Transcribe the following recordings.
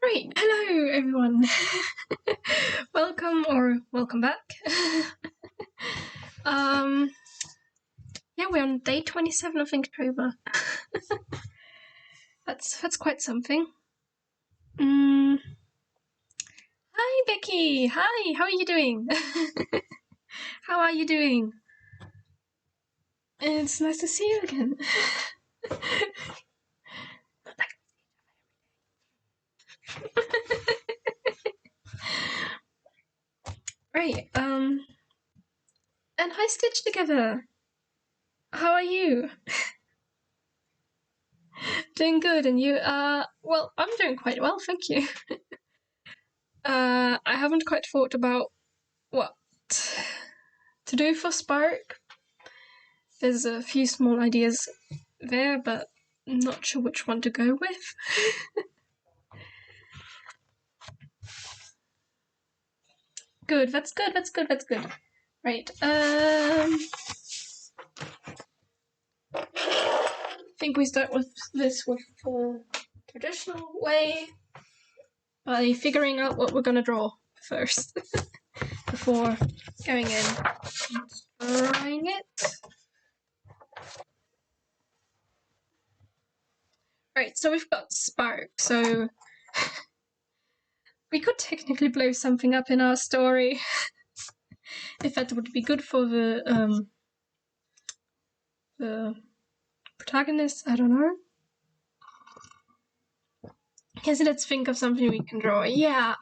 Right, hello everyone. Welcome back. Yeah, we're on day 27 of Inktober. That's quite something. Hi Becky. Hi, how are you doing? How are you doing? It's nice to see you again. Right, and hi Stitch Together. How are you? Doing good, and you? Well, I'm doing quite well, thank you. I haven't quite thought about what to do for Spark. There's a few small ideas there, but I'm not sure which one to go with. Good, that's good. Right, I think we start with this with the traditional way by figuring out what we're gonna draw first before going in and drawing it. Right, so we've got Spark, so we could technically blow something up in our story if that would be good for the protagonist. I don't know. Okay, so let's think of something we can draw. Yeah.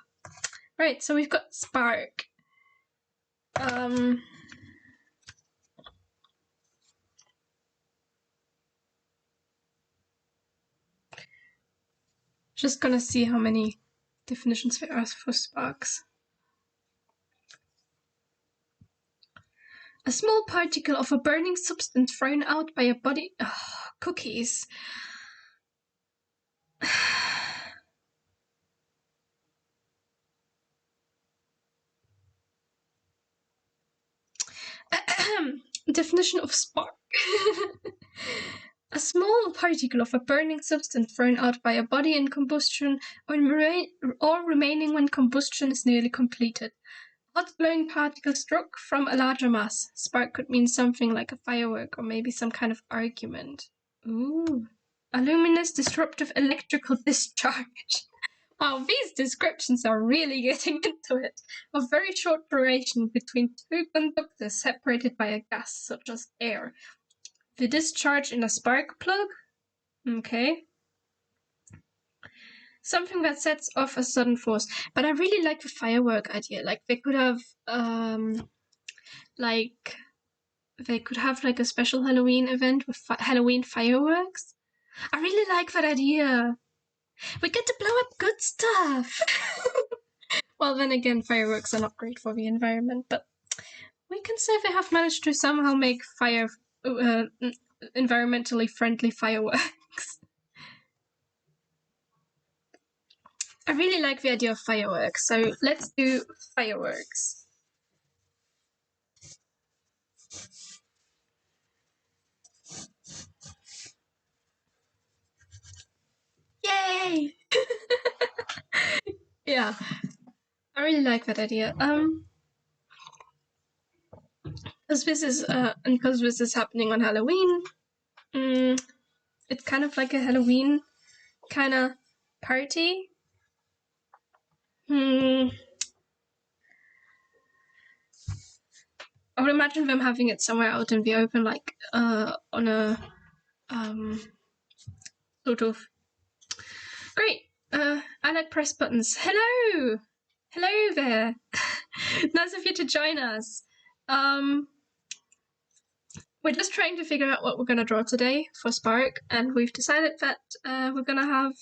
Right, so we've got Spark. Just gonna see how many definitions there are for sparks. A small particle of a burning substance thrown out by a body... Oh, cookies. Definition of spark. A small particle of a burning substance thrown out by a body in combustion or remaining when combustion is nearly completed. Hot glowing particle struck from a larger mass. Spark could mean something like a firework or maybe some kind of argument. Ooh. A luminous disruptive electrical discharge. Wow, these descriptions are really getting into it. Of very short duration between two conductors separated by a gas, such as air. The discharge in a spark plug? Okay. Something that sets off a sudden force. But I really like the firework idea. Like, they could have, like a special Halloween event with Halloween fireworks. I really like that idea. We get to blow up good stuff. Well, then again, fireworks are not great for the environment, but we can say they have managed to somehow make environmentally friendly fireworks. I really like the idea of fireworks, so let's do fireworks. Yay! Yeah, I really like that idea. Because this is happening on Halloween, it's kind of like a Halloween kind of party. I would imagine them having it somewhere out in the open, like on a sort of. Great. I like press buttons. Hello. Hello there. Nice of you to join us. We're just trying to figure out what we're going to draw today for Spark, and we've decided that we're going to have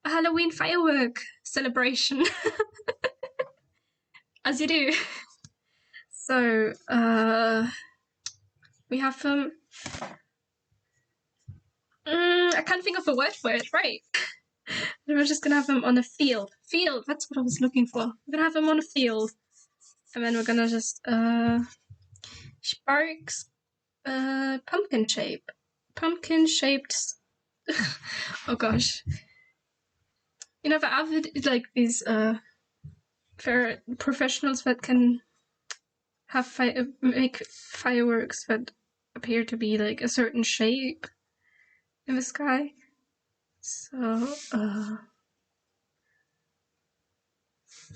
a Halloween firework celebration. As you do. So, we have them. I can't think of a word for it, right? We're just gonna have them on a field. Field, that's what I was looking for. We're gonna have them on a field. And then we're gonna just, Sparks, pumpkin shape. Pumpkin shaped, oh gosh. You know, the avid like these professionals that can have make fireworks that appear to be like a certain shape in the sky. So I'm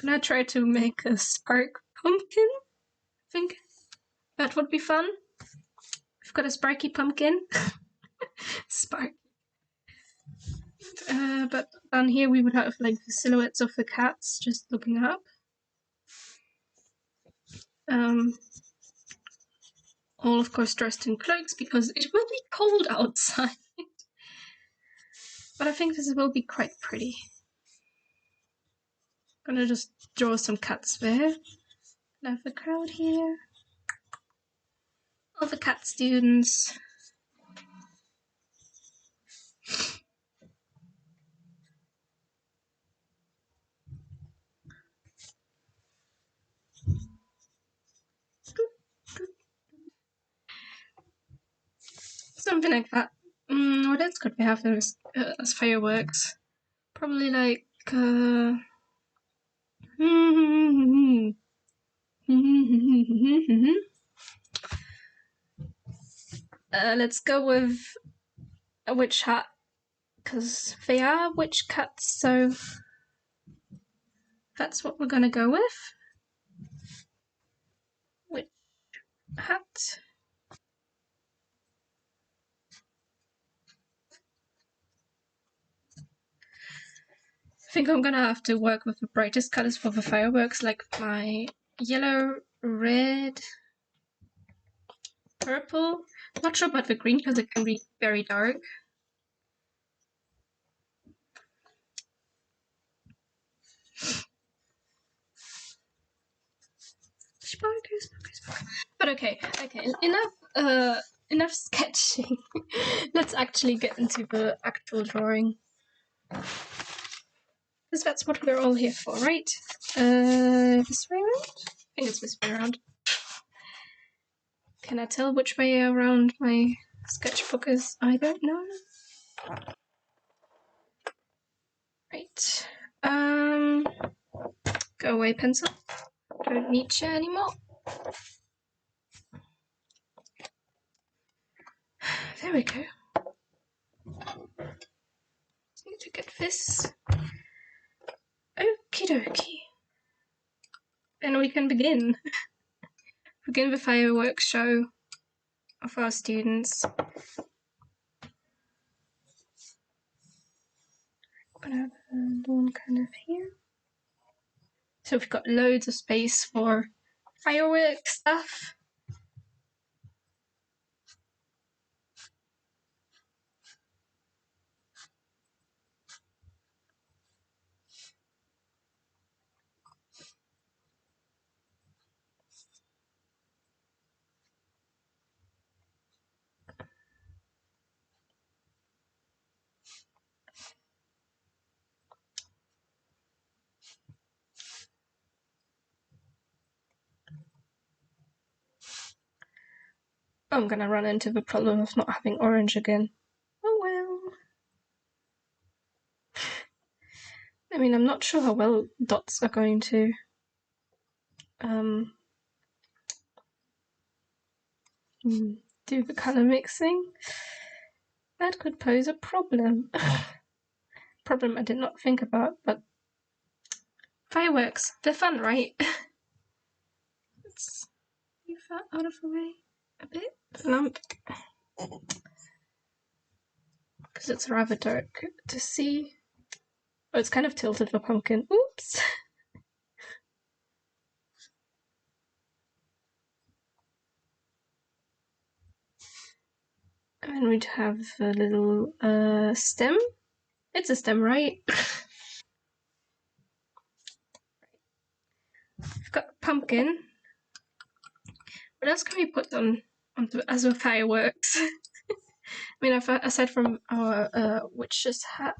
gonna try to make a spark pumpkin. I think that would be fun. We've got a sparky pumpkin. Spark. But down here we would have like the silhouettes of the cats just looking up. All of course dressed in cloaks because it will be cold outside. But I think this will be quite pretty. I'm gonna just draw some cats there. I have the crowd here. All the cat students. Something like that. What else could we have as fireworks? Probably like let's go with a witch hat, because they are witch cats, so that's what we're gonna go with. Witch hat. I think I'm gonna have to work with the brightest colors for the fireworks, like my yellow, red, purple. Not sure about the green because it can be very dark. But okay, enough sketching. Let's actually get into the actual drawing. Because that's what we're all here for, right? This way around? I think it's this way around. Can I tell which way around my sketchbook is? I don't know. Right. Go away, pencil. Don't need you anymore. There we go. Need to get this. Okie dokie. Then we can begin. Begin the fireworks show of our students. I'm gonna have one kind of here. So we've got loads of space for fireworks stuff. I'm gonna run into the problem of not having orange again. Oh well. I mean, I'm not sure how well dots are going to do the colour mixing. That could pose a problem. Problem I did not think about, but fireworks, they're fun, right? Let's move that out of the way a bit. Because it's rather dark to see. Oh, it's kind of tilted the pumpkin. Oops! And we'd have a little stem. It's a stem, right? We've got a pumpkin. What else can we put on as a fireworks? I mean, aside from our witch's hat.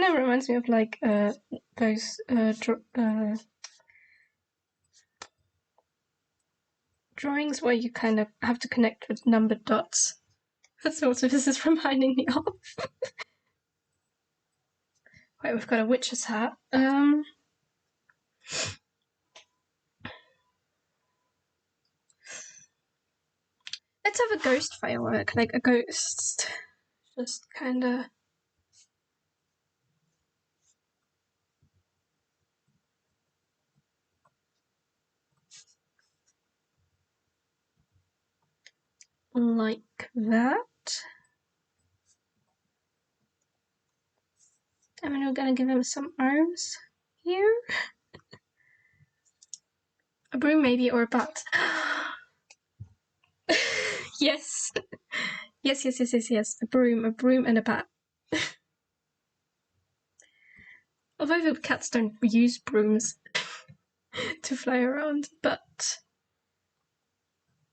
I know it reminds me of like those drawings where you kind of have to connect with numbered dots. That's what this is reminding me of. Right, we've got a witch's hat. Let's have a ghost firework, like a ghost. Just kinda. Like that. And then we're gonna give him some arms here. A broom maybe, or a bat. Yes. Yes. A broom and a bat. Although the cats don't use brooms to fly around, but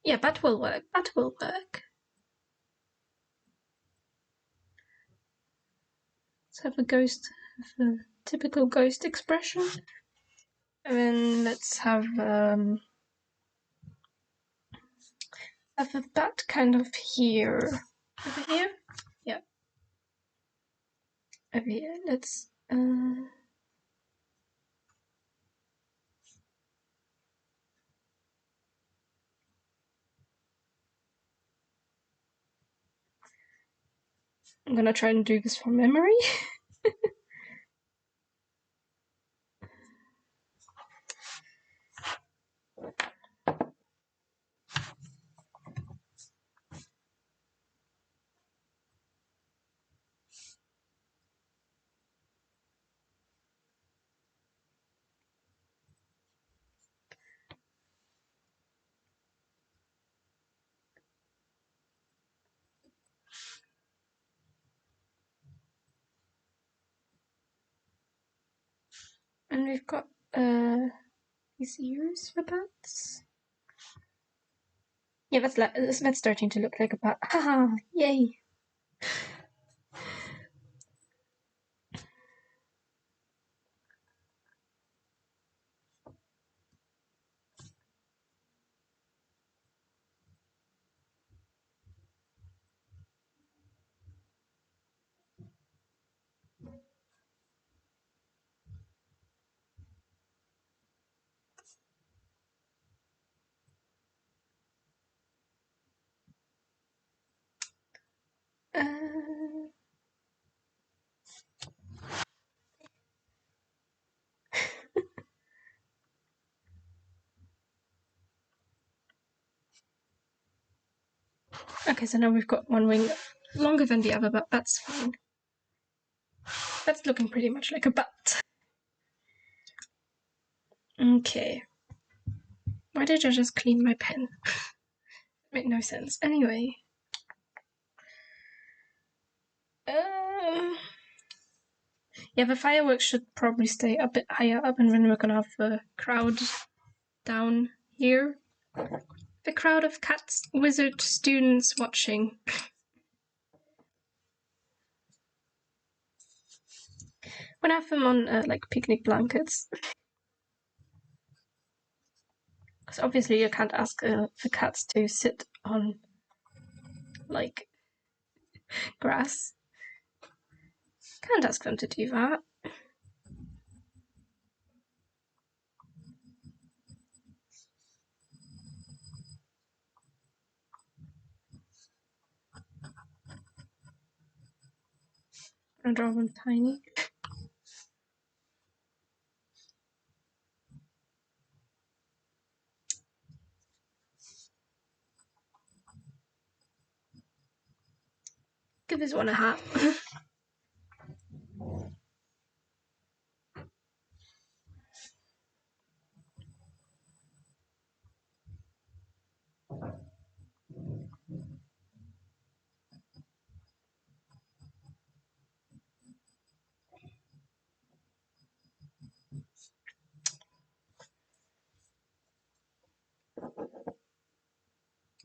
yeah, bat will work. Bat will work. Let's have a ghost, have a typical ghost expression. And then let's have a bat kind of here. Over here? Yeah. Over here. Let's I'm gonna try and do this from memory. And we've got these ears for bats. Yeah, that's starting to look like a bat. Haha, yay! Okay, so now we've got one wing longer than the other, but that's fine. That's looking pretty much like a bat. Okay. Why did I just clean my pen? Made no sense. Anyway. Yeah, the fireworks should probably stay a bit higher up, and then we're gonna have the crowd down here. The crowd of cats, wizard students watching. When I have them on like picnic blankets. Because obviously you can't ask the cats to sit on like grass. Can't ask them to do that. I'm gonna draw them tiny. Give this one a hat.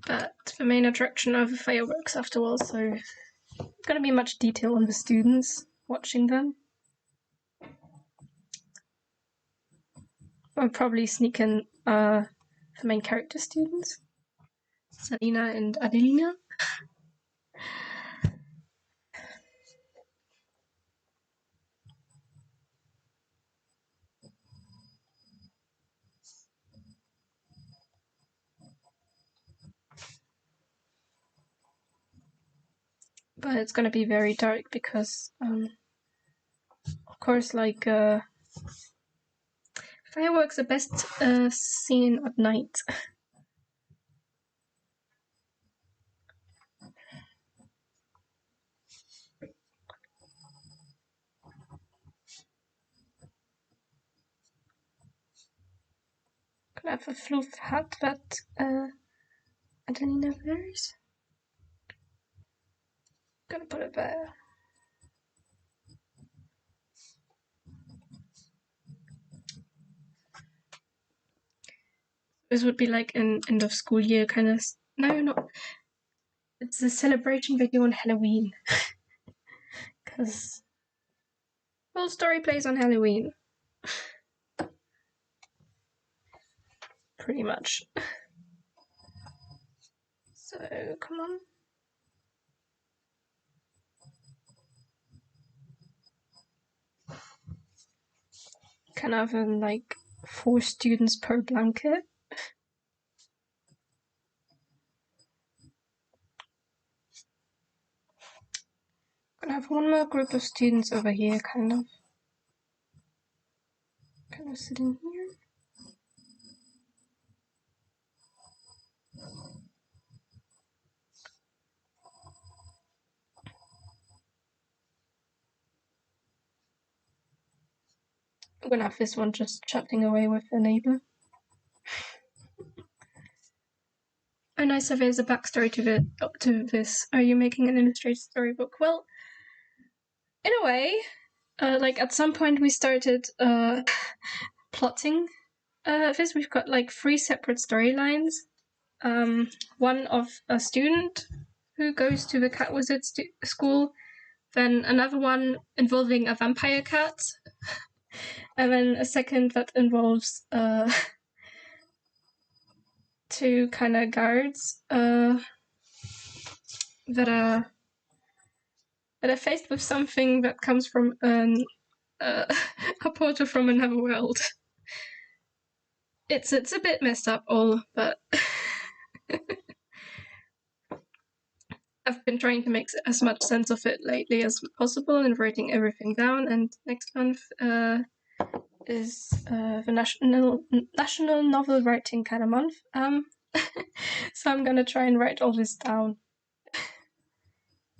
But the main attraction are the fireworks after all, so gonna be much detail on the students watching them. I'll probably sneak in the main character students, Selina and Adelina. But it's gonna be very dark because, of course, like, fireworks are best seen at night. Gonna have a fluff hat that Adelina wears. Gonna put it there. This would be like an end of school year kind of. No, not. It's a celebration video on Halloween. Because whole story plays on Halloween. Pretty much. So, come on. Can have like 4 students per blanket. Gonna have one more group of students over here, kind of sitting here. I'm gonna have this one just chatting away with the neighbor. Oh, nice. So there's a backstory to this. Are you making an illustrated storybook? Well, in a way, like at some point we started plotting this. We've got like 3 separate storylines. One of a student who goes to the cat wizard school, then another one involving a vampire cat, and then a second that involves 2 kind of guards that are faced with something that comes from a portal from another world. It's a bit messed up all, but I've been trying to make as much sense of it lately as possible and writing everything down. And next month is the National Novel Writing kind of month. So I'm gonna try and write all this down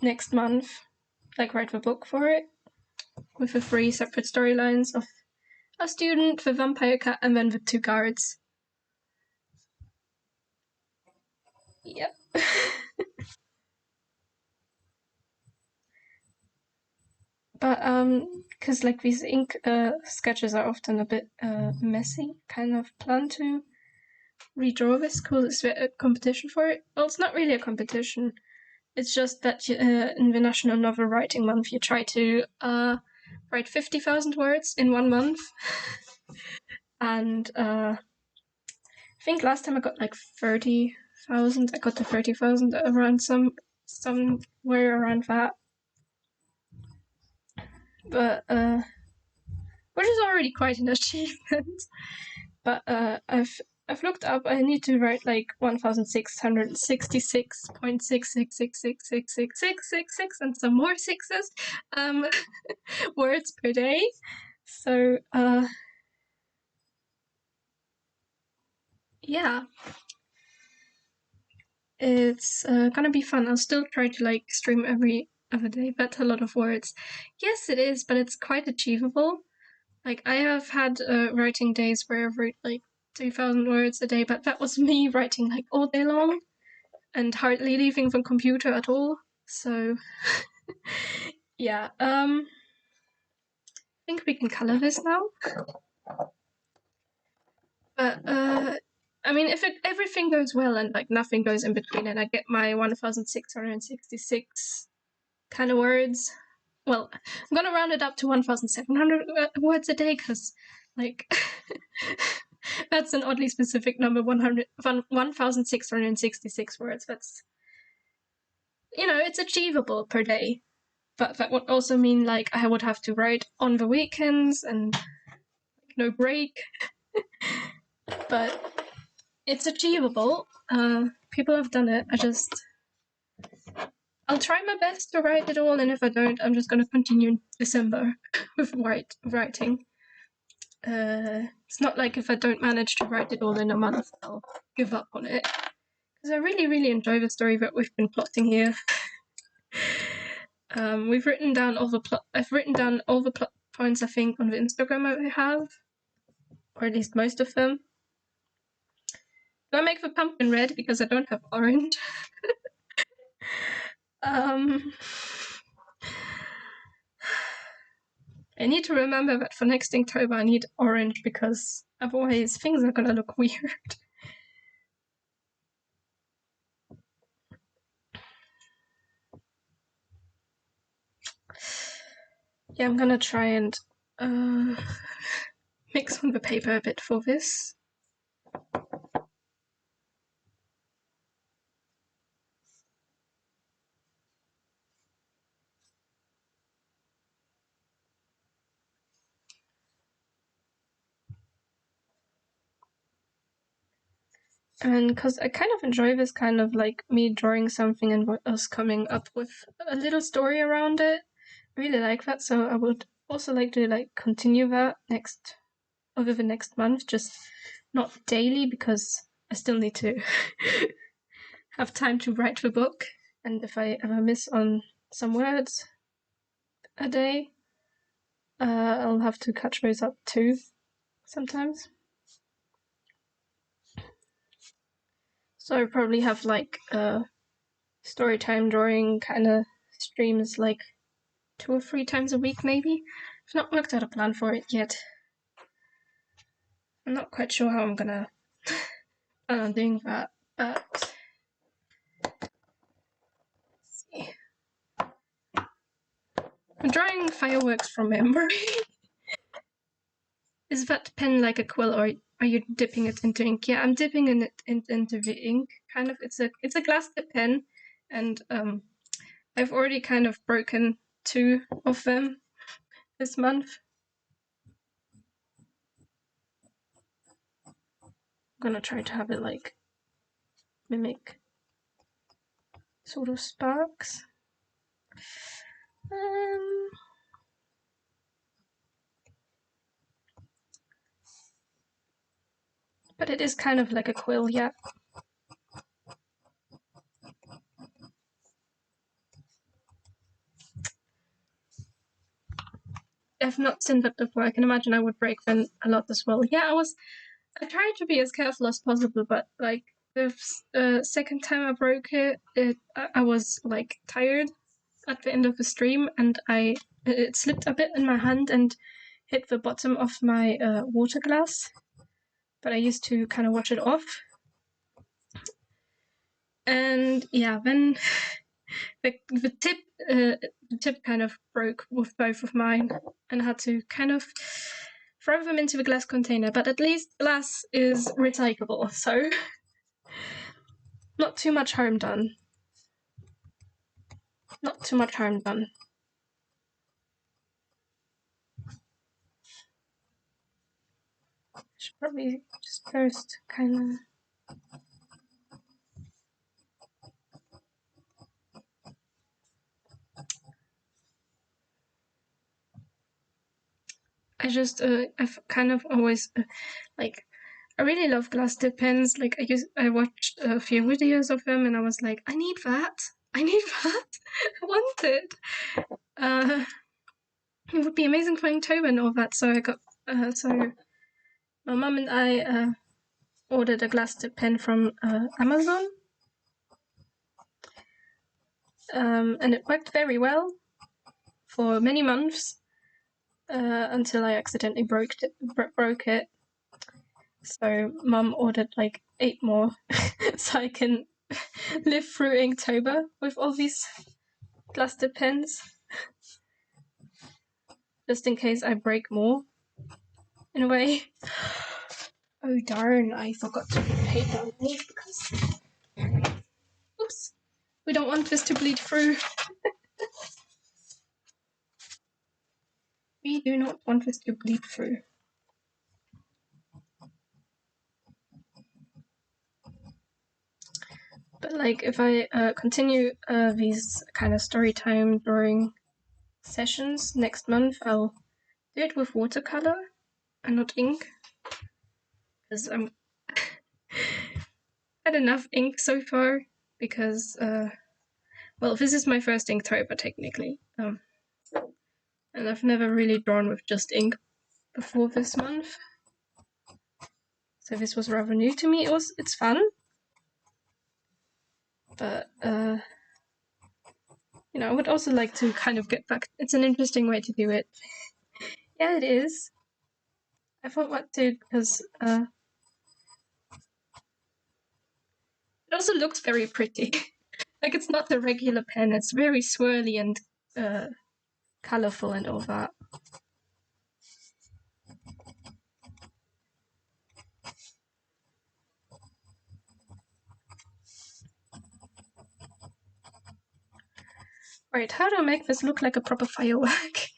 next month, like write the book for it with the 3 separate storylines of a student, the vampire cat, and then the 2 guards. Yep. But because like these ink sketches are often a bit messy, kind of plan to redraw this because it's a competition for it. Well, it's not really a competition. It's just that in the National Novel Writing Month, you try to write 50,000 words in 1 month. And I think last time I got like 30,000. I got to 30,000 around somewhere around that. But which is already quite an achievement. But I've looked up. I need to write like 1,666.666666666 and some more sixes words per day. So yeah, it's gonna be fun. I'll still try to like stream every other day. That's a lot of words. Yes, it is, but it's quite achievable. Like I have had writing days where I've written like 2,000 words a day, but that was me writing like all day long and hardly leaving the computer at all. So yeah, I think we can color this now. But I mean, if everything goes well and like nothing goes in between, and I get my 1,666 kind of words. Well, I'm gonna round it up to 1,700 words a day because Like, that's an oddly specific number, 1,666 words. That's, it's achievable per day. But that would also mean, like, I would have to write on the weekends and no break. But it's achievable. People have done it. I'll try my best to write it all, and if I don't, I'm just going to continue in December with writing. It's not like if I don't manage to write it all in a month, I'll give up on it. Because I really, really enjoy the story that we've been plotting here. I've written down all the plot points, I think, on the Instagram I have, or at least most of them. Do I make the pumpkin red because I don't have orange? I need to remember that for next Inktober I need orange, because otherwise things are gonna look weird. Yeah, I'm gonna try and mix on the paper a bit for this. And because I kind of enjoy this kind of like me drawing something and us coming up with a little story around it. I really like that, so I would also like to like continue that over the next month, just not daily, because I still need to have time to write the book, and if I ever miss on some words a day, I'll have to catch those up too sometimes. So I probably have like story time drawing kind of streams like 2 or 3 times a week, maybe. I've not worked out a plan for it yet. I'm not quite sure how I'm gonna plan on doing that, but let's see. I'm drawing fireworks from memory. Is that pen like a quill, or are you dipping it into ink? Yeah, I'm dipping it into the ink. Kind of. It's a glass dip pen, and I've already kind of broken 2 of them this month. I'm gonna try to have it like mimic sort of sparks. But it is kind of like a quill, yeah. I've not seen that before. I can imagine I would break them a lot as well. Yeah, I tried to be as careful as possible, but like the second time I broke it, I was like tired at the end of the stream, and it slipped a bit in my hand and hit the bottom of my water glass. But I used to kind of wash it off. And yeah, then the tip kind of broke with both of mine, and I had to kind of throw them into the glass container. But at least glass is recyclable, so not too much harm done. Not too much harm done. Should probably just first kind of. I've kind of always like, I really love glass dip pens. Like I watched a few videos of them, and I was like, I need that. I want it. It would be amazing for Inktober and all that. So I got so my mum and I ordered a glass dip pen from Amazon, and it worked very well for many months until I accidentally broke it. So Mum ordered like 8 more, so I can live through Inktober with all these glass dip pens, just in case I break more. in a way. Oh darn, I forgot to put paper underneath because... Oops. We don't want this to bleed through. We do not want this to bleed through. But like, if I continue these kind of story time drawing sessions next month, I'll do it with watercolor and not ink, because I'm had enough ink so far. Because well, this is my first Inktober technically, and I've never really drawn with just ink before this month, so this was rather new to me. It's fun, but you know, I would also like to kind of get back. It's an interesting way to do it. Yeah, it is. I thought what to, because it also looks very pretty. Like, it's not the regular pen, it's very swirly and colourful and all that. Right, how do I make this look like a proper firework?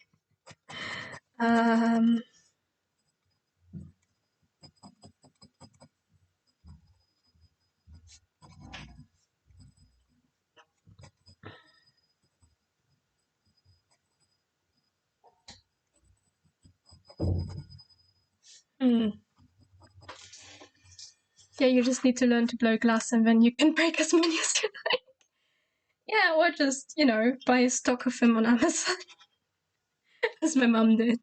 Yeah, you just need to learn to blow glass and then you can break as many as you like. Yeah, or just, you know, buy a stock of them on Amazon, as my mum did.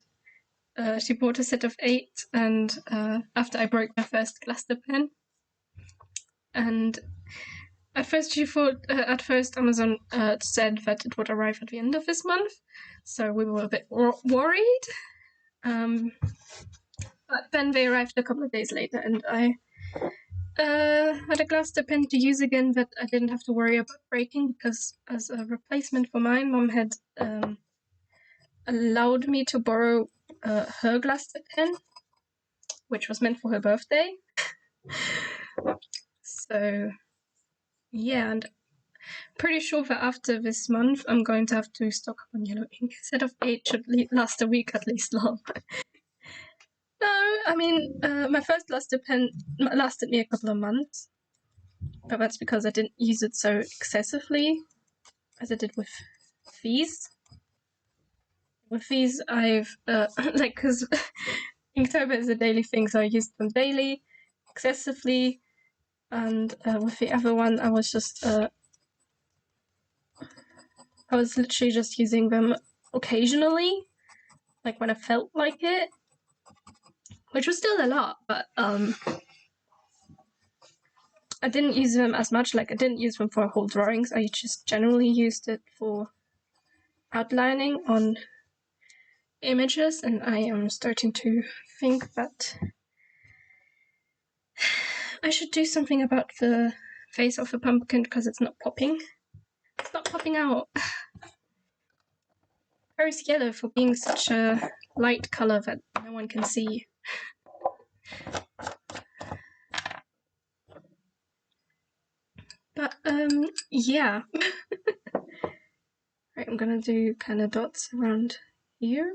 She bought a set of 8, and after I broke my first Gloucester pen, and at first she thought, Amazon said that it would arrive at the end of this month, so we were a bit worried. But then they arrived a couple of days later, and I had a Gloucester pen to use again that I didn't have to worry about breaking, because as a replacement for mine, Mum had allowed me to borrow her Gloucester pen, which was meant for her birthday. So yeah, and pretty sure that after this month I'm going to have to stock up on yellow ink. Instead of 8 should last a week at least long. No, I mean, my first Gloucester pen lasted me a couple of months, but that's because I didn't use it so excessively as I did with these. With these, I've, like, because Inktober is a daily thing, so I used them daily, excessively, and with the other one, I was literally just using them occasionally, like when I felt like it, which was still a lot, but I didn't use them as much. Like, I didn't use them for whole drawings, I just generally used it for outlining on images, and I am starting to think that I should do something about the face of the pumpkin, because it's not popping. It's not popping out. Paris yellow for being such a light colour that no one can see. But yeah. Right, I'm gonna do kind of dots around here,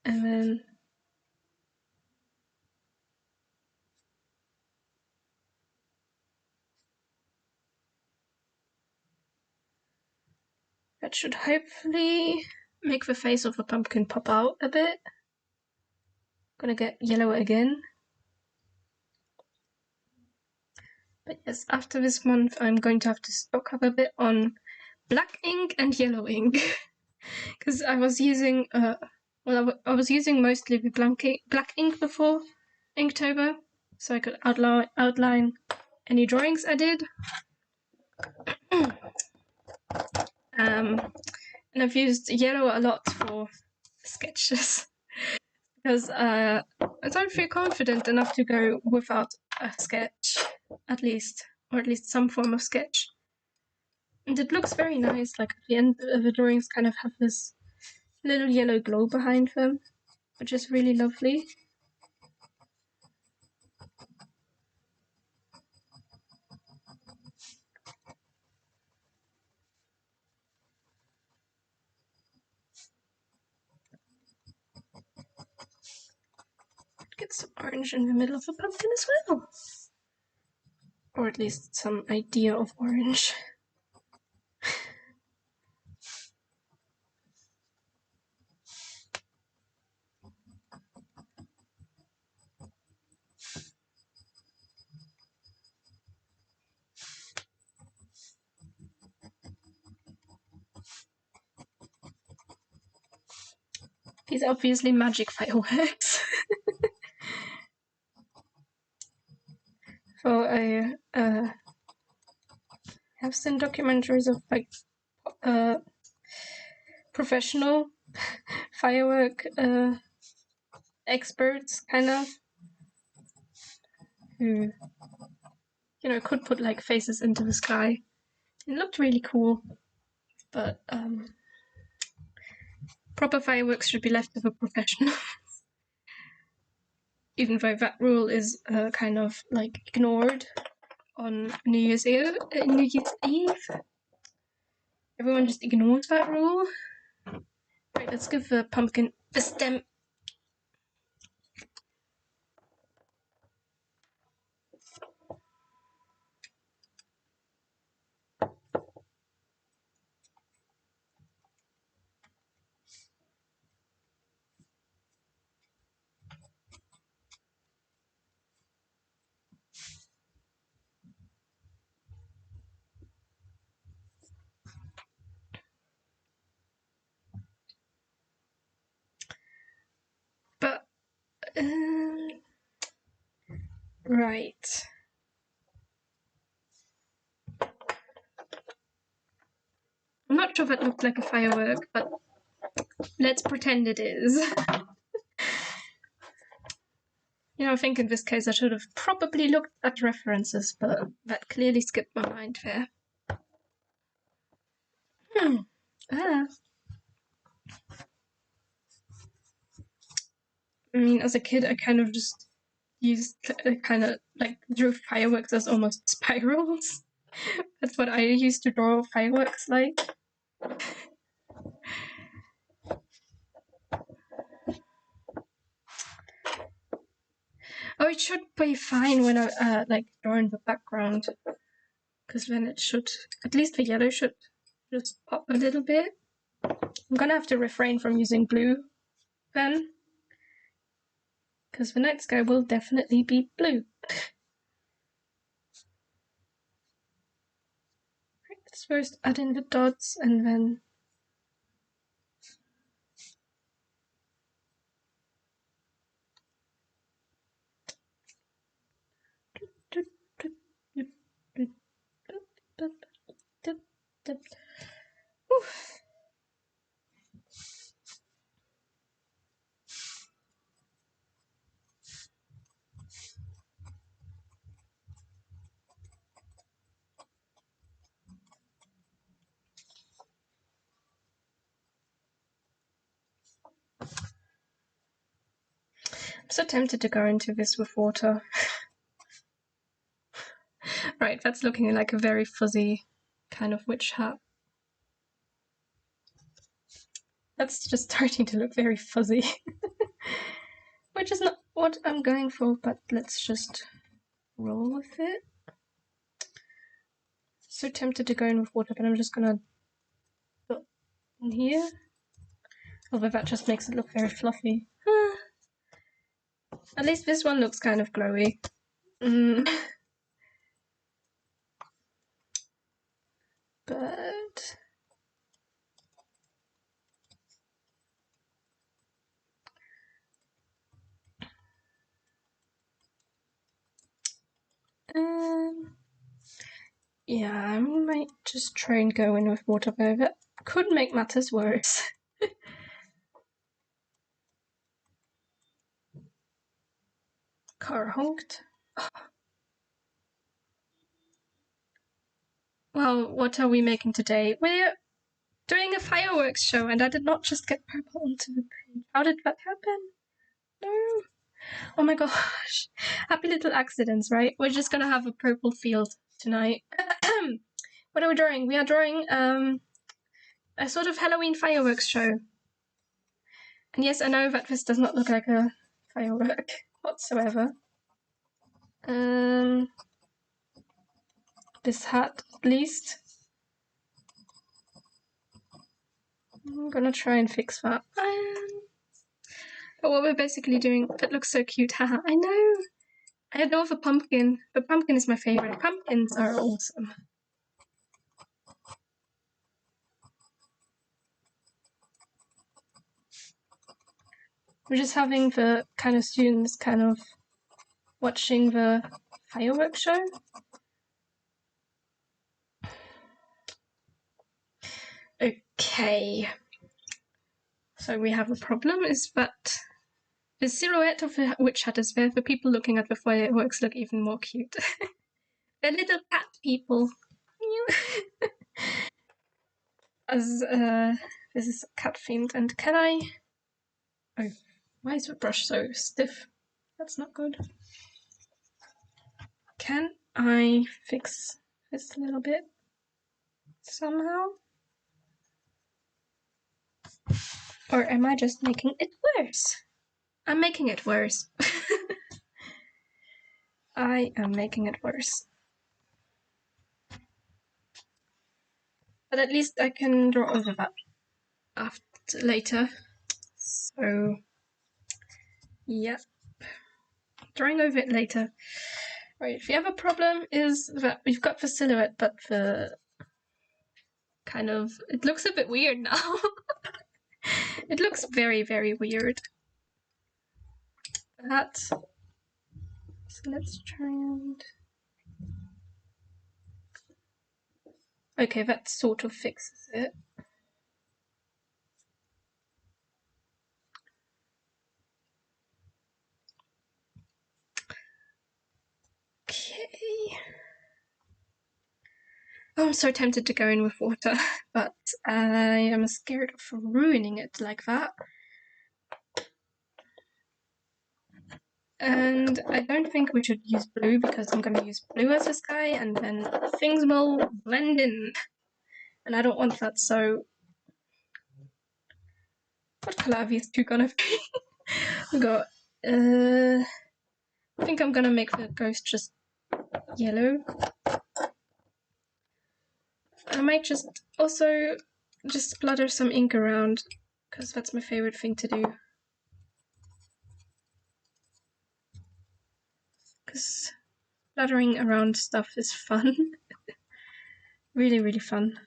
and then that should hopefully make the face of the pumpkin pop out a bit. Gonna get yellow again. But yes, after this month I'm going to have to stock up a bit on black ink and yellow ink. Because I was using, I was using mostly the black ink before Inktober, so I could outline any drawings I did. And I've used yellow a lot for sketches, because I don't feel confident enough to go without a sketch, at least, or at least some form of sketch. And it looks very nice, like at the end of the drawings kind of have this little yellow glow behind them, which is really lovely. get some orange in the middle of the pumpkin as well. Or at least some idea of orange. These are obviously magic fireworks. So I have seen documentaries of like professional firework experts, kind of, who, you know, could put like faces into the sky. It looked really cool, but proper fireworks should be left to the professionals. Even though that rule is kind of like ignored on New Year's Eve. Everyone just ignores that rule. Right, let's give the pumpkin a stem. But right. I'm not sure if it looked like a firework, but let's pretend it is. You know, I think in this case I should have probably looked at references, but that clearly skipped my mind there. I mean, as a kid, I kind of just used kind of like drew fireworks as almost spirals. That's what I used to draw fireworks like. Oh, it should be fine when I like draw in the background, because then it should, at least the yellow should just pop a little bit. I'm gonna have to refrain from using blue then, because the night sky will definitely be blue. Let's first add in the dots and then I'm so tempted to go into this with water. Right, that's looking like a very fuzzy kind of witch hat. That's just starting to look very fuzzy. Which is not what I'm going for, but let's just roll with it. So tempted to go in with water, but I'm just gonna put in here. Although that just makes it look very fluffy. At least this one looks kind of glowy. But yeah, I might just try and go in with water, but that could make matters worse. Car honked. Well, what are we making today? We're doing a fireworks show, and I did not just get purple onto the page. How did that happen? No. Oh my gosh. Happy little accidents, right? We're just gonna have a purple field tonight. What are we drawing? We are drawing a sort of Halloween fireworks show. And yes, I know that this does not look like a firework. whatsoever. This hat, at least. I'm gonna try and fix that. But what we're basically doing, that looks so cute, haha, I know! I had no of a pumpkin, but pumpkin is my favorite. Pumpkins are awesome. We're just having the kind of students kind of watching the fireworks show. Okay. So we have a problem, is that the silhouette of the witch hat is there. The people looking at the fireworks look even more cute. They're little cat people. As this is cat themed, and can I? Oh, why is the brush so stiff? That's not good. Can I fix this a little bit somehow? Or am I just making it worse? I'm making it worse. I am making it worse. But at least I can draw over that after later. So, yep. Drawing over it later. Right, the other problem is that we've got the silhouette, but the kind of, it looks a bit weird now. It looks very, very weird. That. So let's try and... Okay, that sort of fixes it. Okay. Oh, I'm so tempted to go in with water, but I am scared of ruining it like that. And I don't think we should use blue because I'm going to use blue as the sky and then things will blend in. And I don't want that, so... What colour are these two gonna be? We got... I think I'm gonna make the ghost just yellow. I might just also just splatter some ink around, because that's my favourite thing to do. Because splattering around stuff is fun. Really, really fun.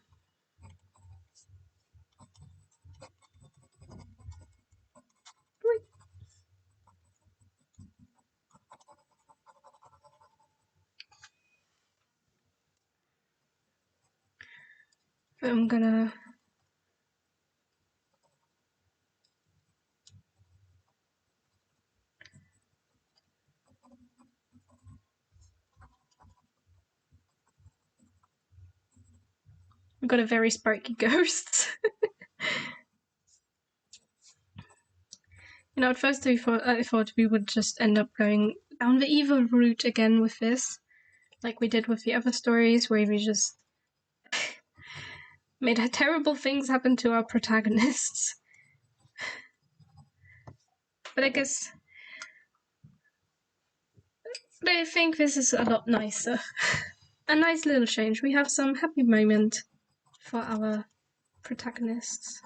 I'm gonna... I've got a very sparky ghost. You know, at first I thought we would just end up going down the evil route again with this, like we did with the other stories, where we just made terrible things happen to our protagonists. But I guess... But I think this is a lot nicer. A nice little change. We have some happy moment for our protagonists.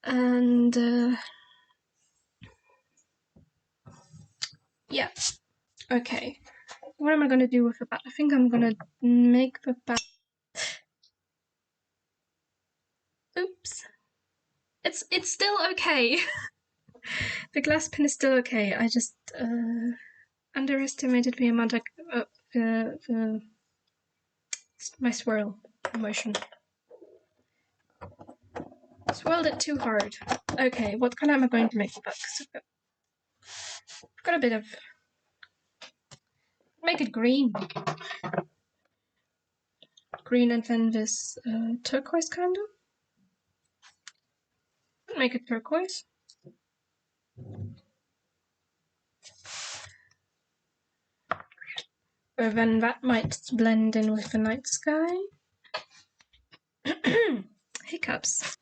And yeah, okay. What am I gonna do with the bat? I think I'm gonna make the bat... Oops. It's still okay. The glass pin is still okay. I just underestimated the amount of my swirl motion. Swirled it too hard. Okay, what color am I going to make the bat? I've got a bit of... Make it green. Green and then this turquoise kind of. Make it turquoise. Or then that might blend in with the night sky. Hiccups.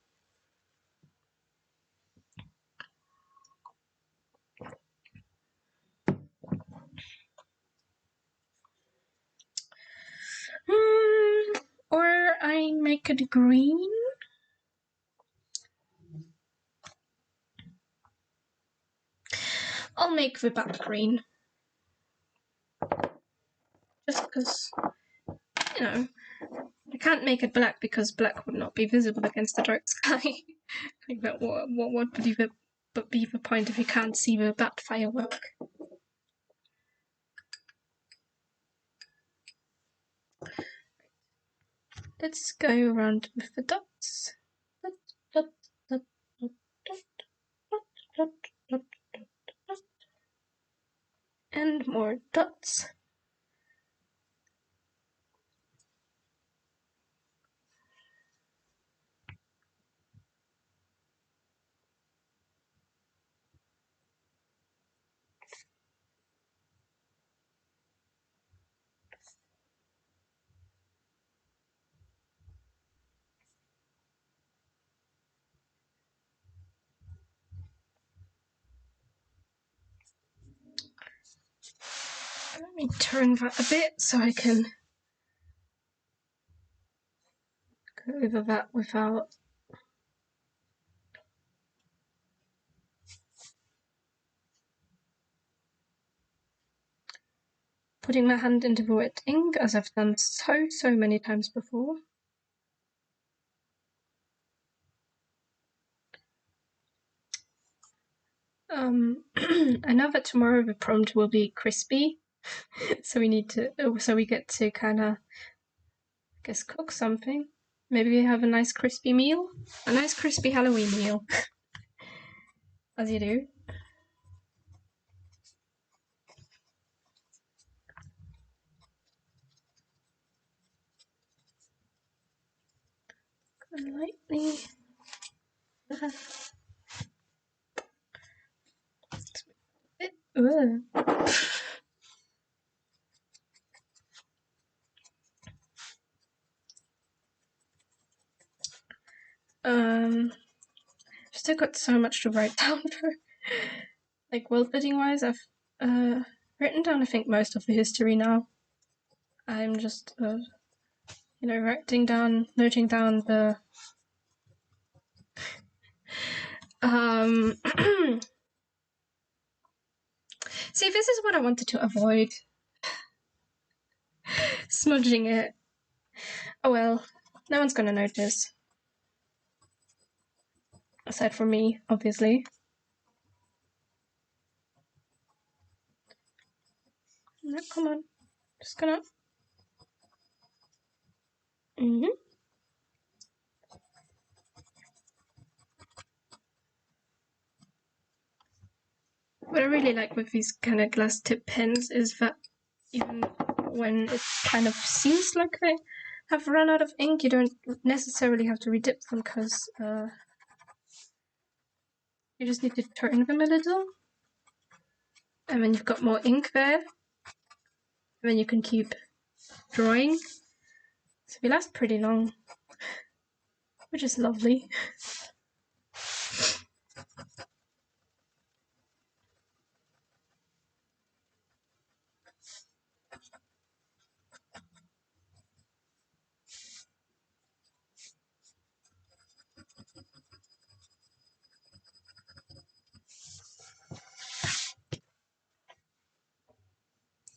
make it green? I'll make the bat green. Just because, you know, I can't make it black because black would not be visible against the dark sky. Like that, what would be the point if you can't see the bat firework? Let's go around with the dots. And more dots. Let me turn that a bit so I can go over that without putting my hand into the wet ink, as I've done so many times before. I know that tomorrow the prompt will be crispy, so we get to kind of, I guess, cook something. Maybe we have a nice crispy meal, a nice crispy Halloween meal, as you do. Lightly. Still got so much to write down for, like, world building wise. I've written down, I think, most of the history now. I'm just, noting down the see, this is what I wanted to avoid. Smudging it. Oh well, no one's gonna notice. Aside from me, obviously. No, come on. Just gonna... What I really like with these kind of glass tip pens is that even when it kind of seems like they have run out of ink, you don't necessarily have to redip them, because you just need to turn them a little, and then you've got more ink there, and then you can keep drawing. So they last pretty long, which is lovely.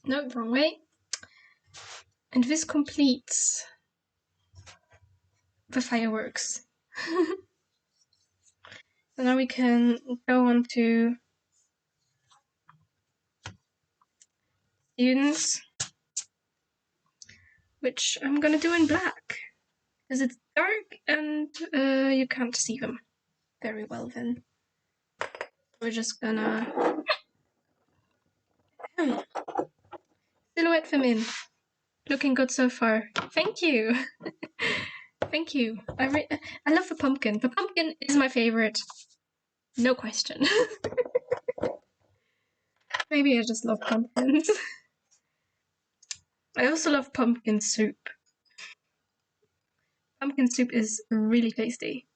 No, wrong way. And this completes the fireworks. So now we can go on to students, which I'm gonna do in black, because it's dark and you can't see them very well then. We're just gonna silhouette them in. Looking good so far. Thank you. Thank you. I love the pumpkin. The pumpkin is my favorite. No question. Maybe I just love pumpkins. I also love pumpkin soup. Pumpkin soup is really tasty.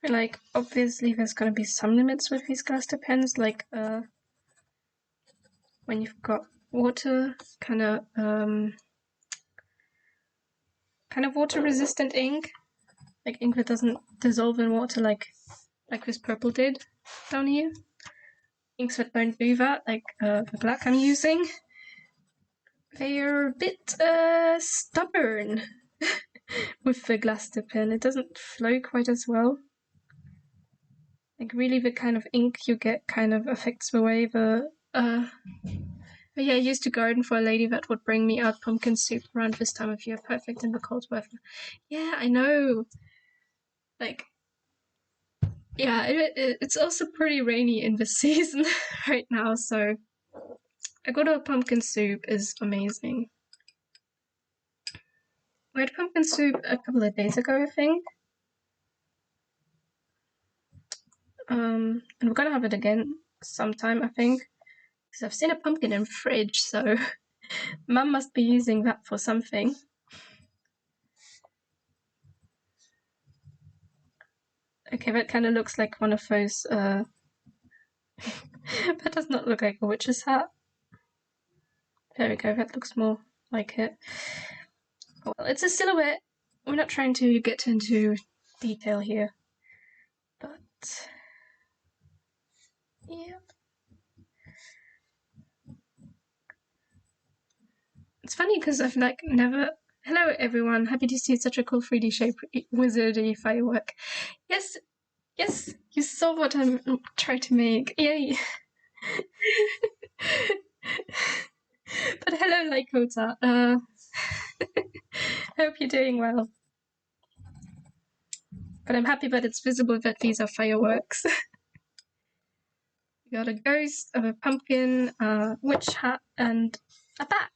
Like, obviously there's gonna be some limits with these glister pens, like, when you've got water, kind of water-resistant ink, like ink that doesn't dissolve in water like this purple did down here. Inks that don't do that, like the black I'm using, they are a bit stubborn with the glister pen. It doesn't flow quite as well. Like, really, the kind of ink you get kind of affects the way the yeah, I used to garden for a lady that would bring me out pumpkin soup around this time of year, perfect in the cold weather. Yeah, I know. Like, yeah, it's also pretty rainy in this season right now, so a good old pumpkin soup is amazing. We had pumpkin soup a couple of days ago, I think. And we're gonna have it again sometime, I think. Because I've seen a pumpkin in the fridge, so Mum must be using that for something. Okay, that kind of looks like one of those, that does not look like a witch's hat. There we go, that looks more like it. Well, it's a silhouette. We're not trying to get into detail here. But, yeah. It's funny because I've like never... Hello everyone, happy to see such a cool 3D shape wizardy firework. Yes, yes, you saw what I'm trying to make. Yay! But hello, Lakota. I hope you're doing well. But I'm happy that it's visible that these are fireworks. We got a ghost, a pumpkin, a witch hat, and a bat.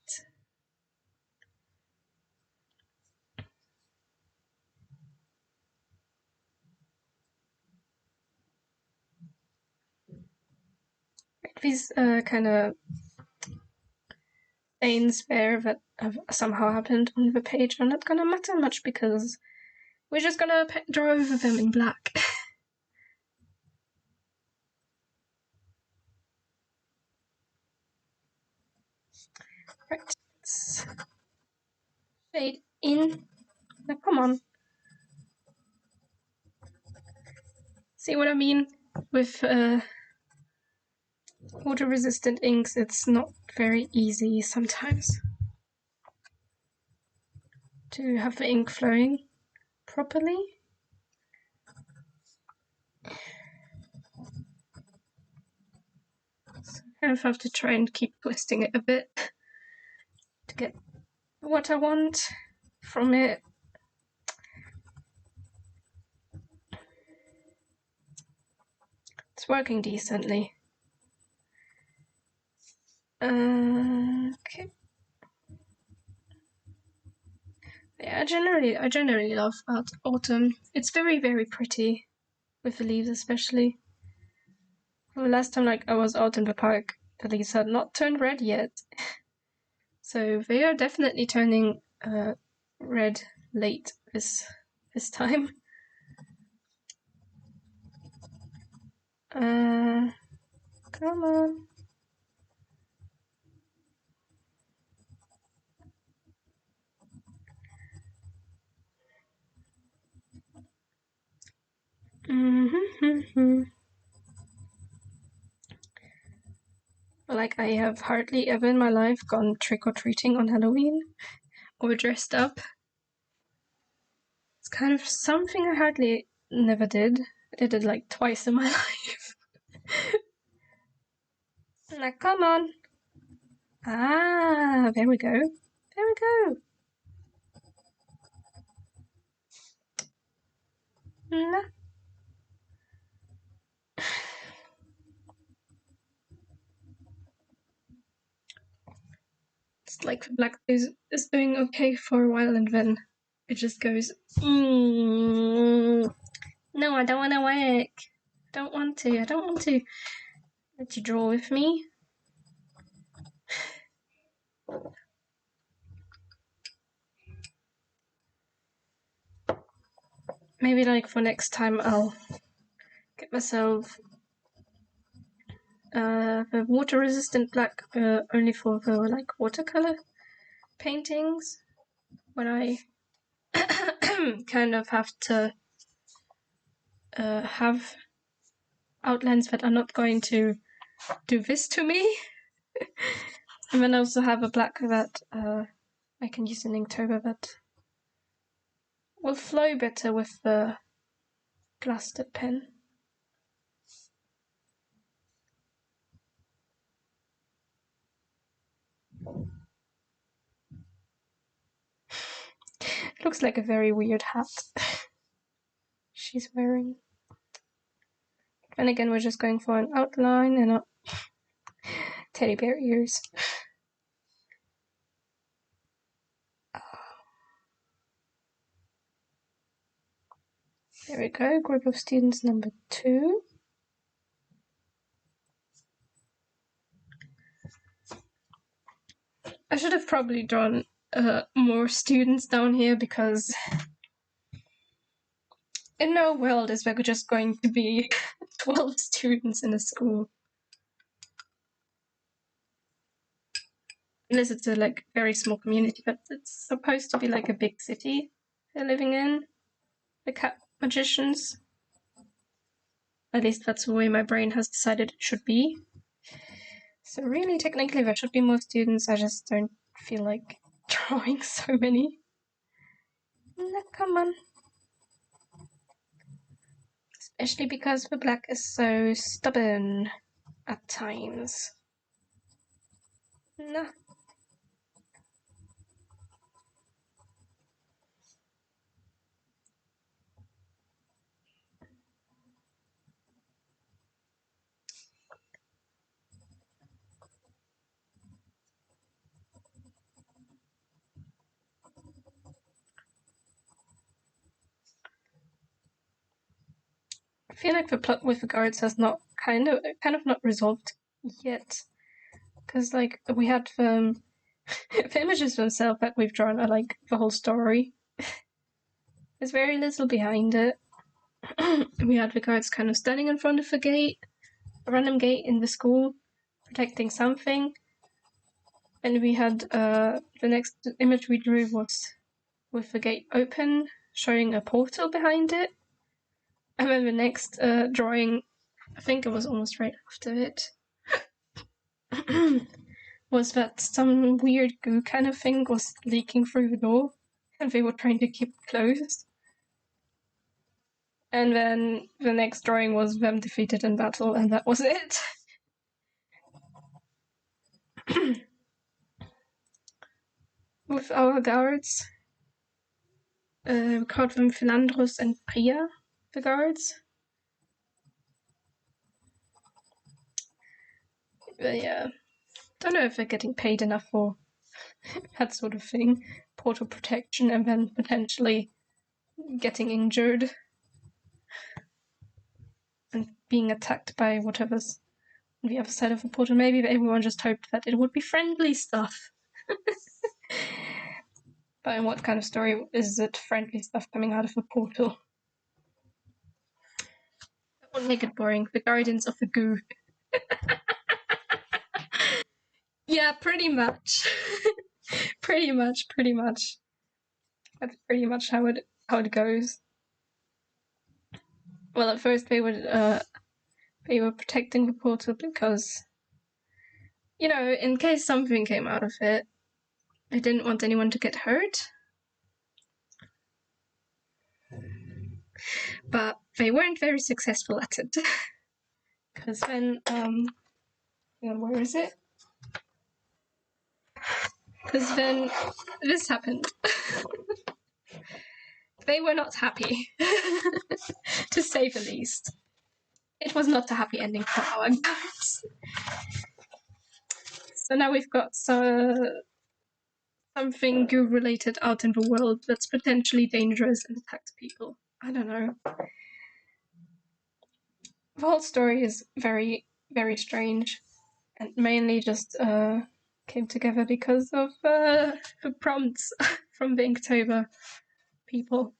These kind of stains there that have somehow happened on the page are not gonna matter much because we're just gonna draw over them in black. Right, let's fade in. Now, come on. See what I mean? With water-resistant inks, it's not very easy sometimes to have the ink flowing properly. So I kind of have to try and keep twisting it a bit to get what I want from it. It's working decently. Okay. Yeah, I generally love autumn. It's very, very pretty with the leaves, especially. Well, the last time I was out in the park, the leaves had not turned red yet. So they are definitely turning red late this time. Come on. Like, I have hardly ever in my life gone trick-or-treating on Halloween or dressed up. It's kind of something I hardly never did. I did it like twice in my life. Now, come on. Ah, there we go. There we go. No. It's like black is doing okay for a while and then it just goes, no, I don't want to work. I don't want to let you draw with me. Maybe like for next time I'll myself the water-resistant black only for the like watercolor paintings when I kind of have to have outlines that are not going to do this to me. And then I also have a black that I can use in Inktober that will flow better with the glass-tip pen. It looks like a very weird hat she's wearing. And again, we're just going for an outline and not teddy bear ears. There we go, group of students number 2. I should have probably drawn more students down here because in no world is there just going to be 12 students in a school. Unless it's a like very small community, but it's supposed to be like a big city they're living in. The cat magicians. At least that's the way my brain has decided it should be. So really, technically, there should be more students. I just don't feel like drawing so many. No, come on. Especially because the black is so stubborn at times. No. I feel like the plot with the guards has not kind of not resolved yet, because like we had the images themselves that we've drawn are like the whole story. There's very little behind it. We had the guards kind of standing in front of the gate, a random gate in the school, protecting something. And we had the next image we drew was with the gate open, showing a portal behind it. And then the next drawing, I think it was almost right after it, was that some weird goo kind of thing was leaking through the door, and they were trying to keep it closed. And then the next drawing was them defeated in battle, and that was it. With our guards, we called them Philandros and Priya, the guards. Yeah, don't know if they're getting paid enough for that sort of thing. Portal protection and then potentially getting injured and being attacked by whatever's on the other side of the portal. Maybe everyone just hoped that it would be friendly stuff. But in what kind of story is it friendly stuff coming out of a portal? That won't make it boring. The guardians of the goo. Yeah, pretty much. pretty much. That's pretty much how it goes. Well, at first they were protecting the portal because, you know, in case something came out of it, they didn't want anyone to get hurt. But they weren't very successful at it. Because then, where is it? Because then this happened. They were not happy, to say the least. It was not a happy ending for our guards. So now we've got something goo-related out in the world that's potentially dangerous and attacks people. I don't know. The whole story is very, very strange, and mainly just came together because of the prompts from the Inktober people.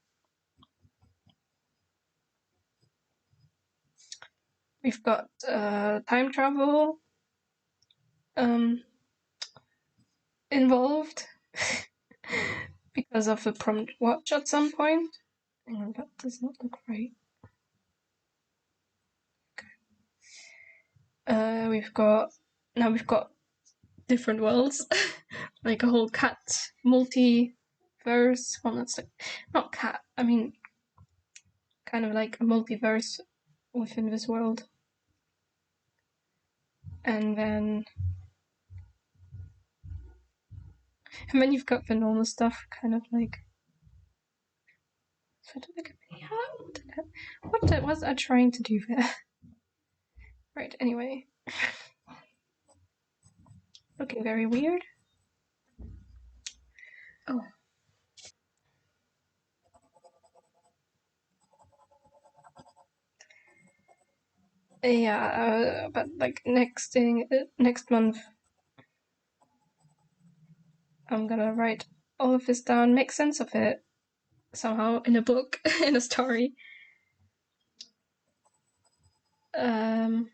We've got time travel involved because of the prompt watch at some point. Oh, that does not look right. Okay. We've got different worlds, like a whole cat multiverse. Well, that's like, not cat. I mean, kind of like a multiverse within this world. And then you've got the normal stuff, kind of like. What was I trying to do there? Right. Anyway, looking very weird. Oh. Yeah, but like next month, I'm gonna write all of this down, make sense of it somehow in a book, in a story. And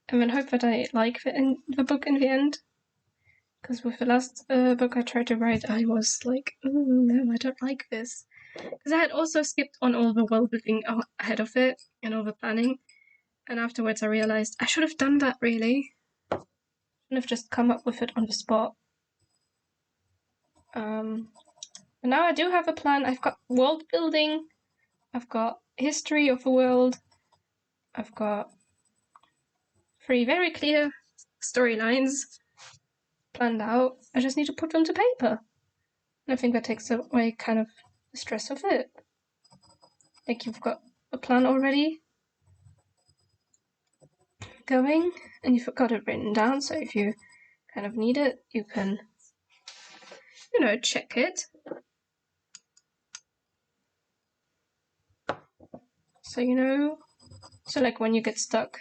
then hope that I like the book in the end. Because with the last book I tried to write, I was like, no, I don't like this. Because I had also skipped on all the world building ahead of it and all the planning. And afterwards I realized I should have done that, really. I should have just come up with it on the spot. And now I do have a plan. I've got world building, I've got history of the world, I've got 3 very clear storylines planned out. I just need to put them to paper. And I think that takes away kind of the stress of it. Like, you've got a plan already going, and you've got it written down, so if you kind of need it, you can, check it. So, so like when you get stuck,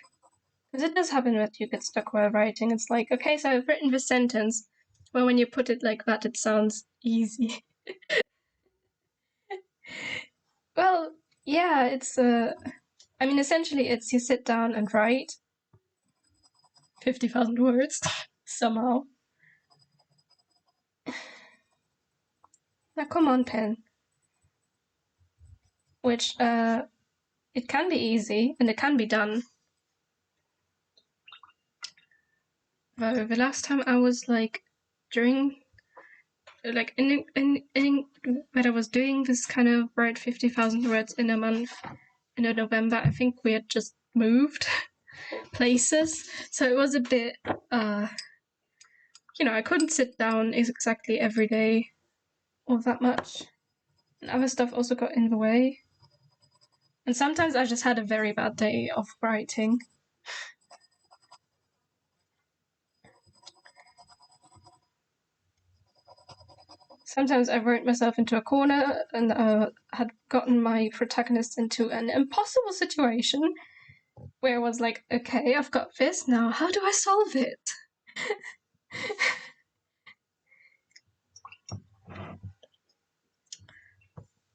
because it does happen that you get stuck while writing, it's like, okay, so I've written this sentence. Well, when you put it like that, it sounds easy. Well, yeah, it's I mean, essentially, it's you sit down and write 50,000 words somehow. Now, come on, pen. Which it can be easy and it can be done. Though the last time I was like during like in when I was doing this kind of write 50,000 words in a month in November, I think we had just moved places, so it was a bit I couldn't sit down exactly every day or that much, and other stuff also got in the way, and sometimes I just had a very bad day of writing. Sometimes I wrote myself into a corner and had gotten my protagonist into an impossible situation where I was like, okay, I've got this, now how do I solve it?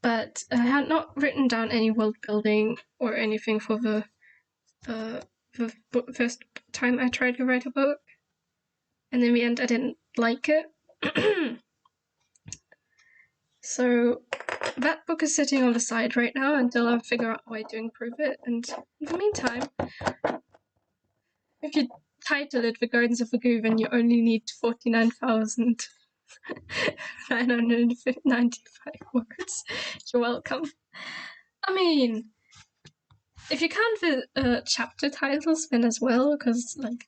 But I had not written down any world building or anything for the first time I tried to write a book. And in the end, I didn't like it. So that book is sitting on the side right now until I figure out a way to improve it. And in the meantime, if you title it The Gardens of the Guven, you only need 49,995 words. You're welcome. I mean, if you count the chapter titles, then as well, because, like,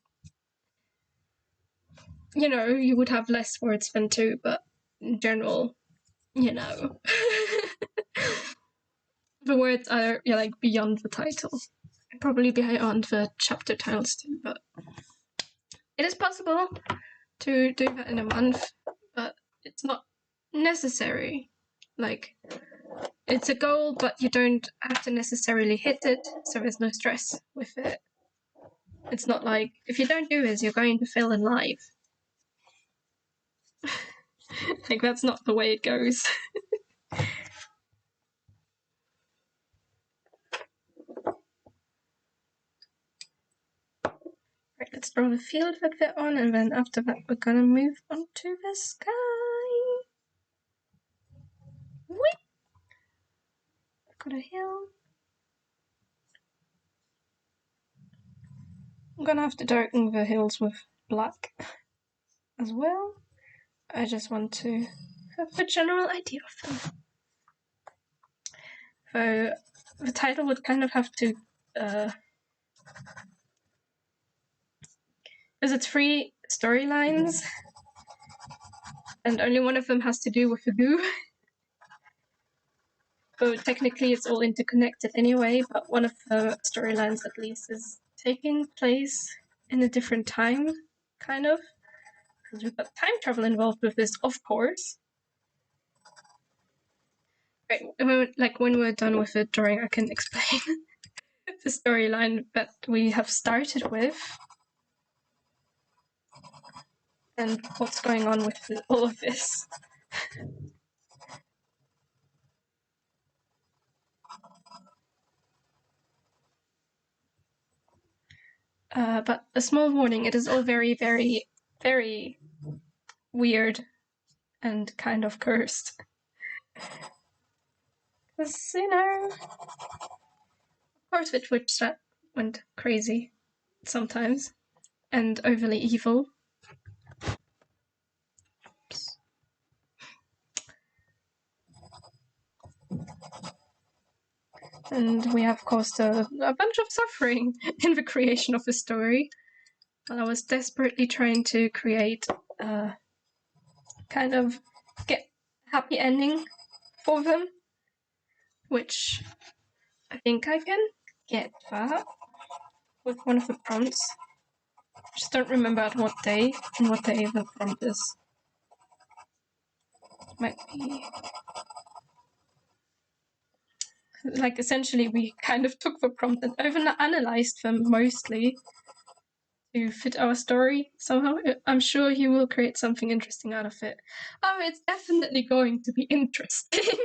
you would have less words than 2, but in general, the words are like beyond the title. Probably beyond the chapter titles too, but it is possible to do that in a month, but it's not necessary. Like, it's a goal, but you don't have to necessarily hit it, so there's no stress with it. It's not like, if you don't do this, you're going to fail in life. Like, that's not the way it goes. let's draw the field that we're on, and then after that we're gonna move on to the sky. Whee! Got a hill. I'm gonna have to darken the hills with black as well. I just want to have a general idea of them. So the title would kind of have to, because it's 3 storylines, and only one of them has to do with the goo. So technically it's all interconnected anyway, but one of the storylines at least is taking place in a different time, kind of. Because we've got time travel involved with this, of course. Right, when we're done with the drawing, I can explain the storyline that we have started with and what's going on with all of this. But a small warning, it is all very, very, very weird and kind of cursed. Because, of course with Twitch that went crazy sometimes and overly evil. Oops. And we have caused a bunch of suffering in the creation of the story. And I was desperately trying to create kind of get a happy ending for them, which I think I can get that with one of the prompts. I just don't remember at what day and what day the prompt is. Might be like essentially we kind of took the prompt and over-analyzed them mostly to fit our story somehow. I'm sure he will create something interesting out of it. Oh, it's definitely going to be interesting.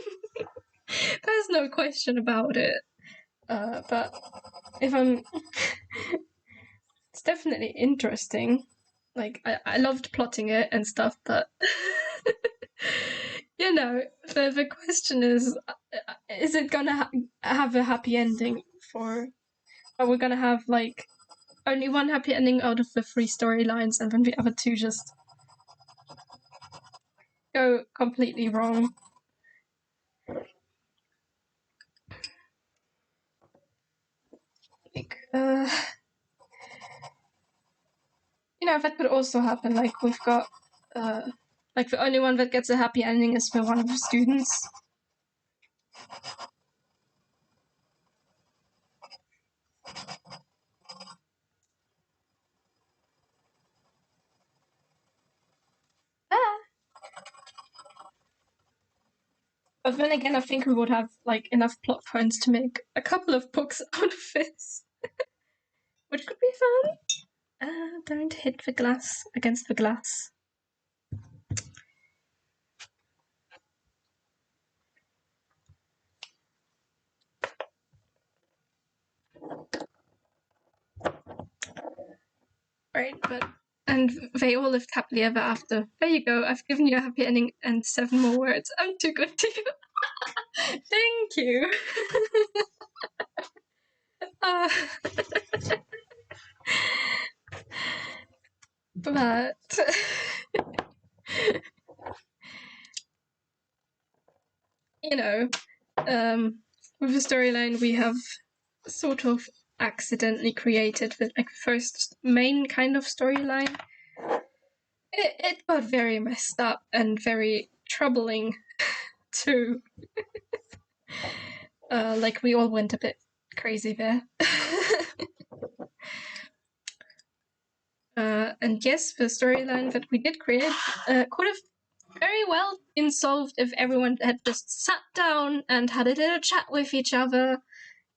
There's no question about it. But if I'm... it's definitely interesting. Like, I loved plotting it and stuff, but... you know, the question is it gonna have a happy ending for... Are we gonna have, like, only one happy ending out of the 3 storylines, and then the other 2 just go completely wrong? Like, you know, that could also happen. Like, we've got, like, the only one that gets a happy ending is for one of the students. But then again, I think we would have, like, enough plot points to make a couple of books out of this. Which could be fun. Don't hit the glass against the glass. Right, and they all lived happily ever after. There you go, I've given you a happy ending and 7 more words. I'm too good to you. Thank you. But you know, with the storyline we have sort of accidentally created the like first main kind of storyline. It got very messed up and very troubling too. Like we all went a bit crazy there. And yes, the storyline that we did create could have very well been solved if everyone had just sat down and had a little chat with each other.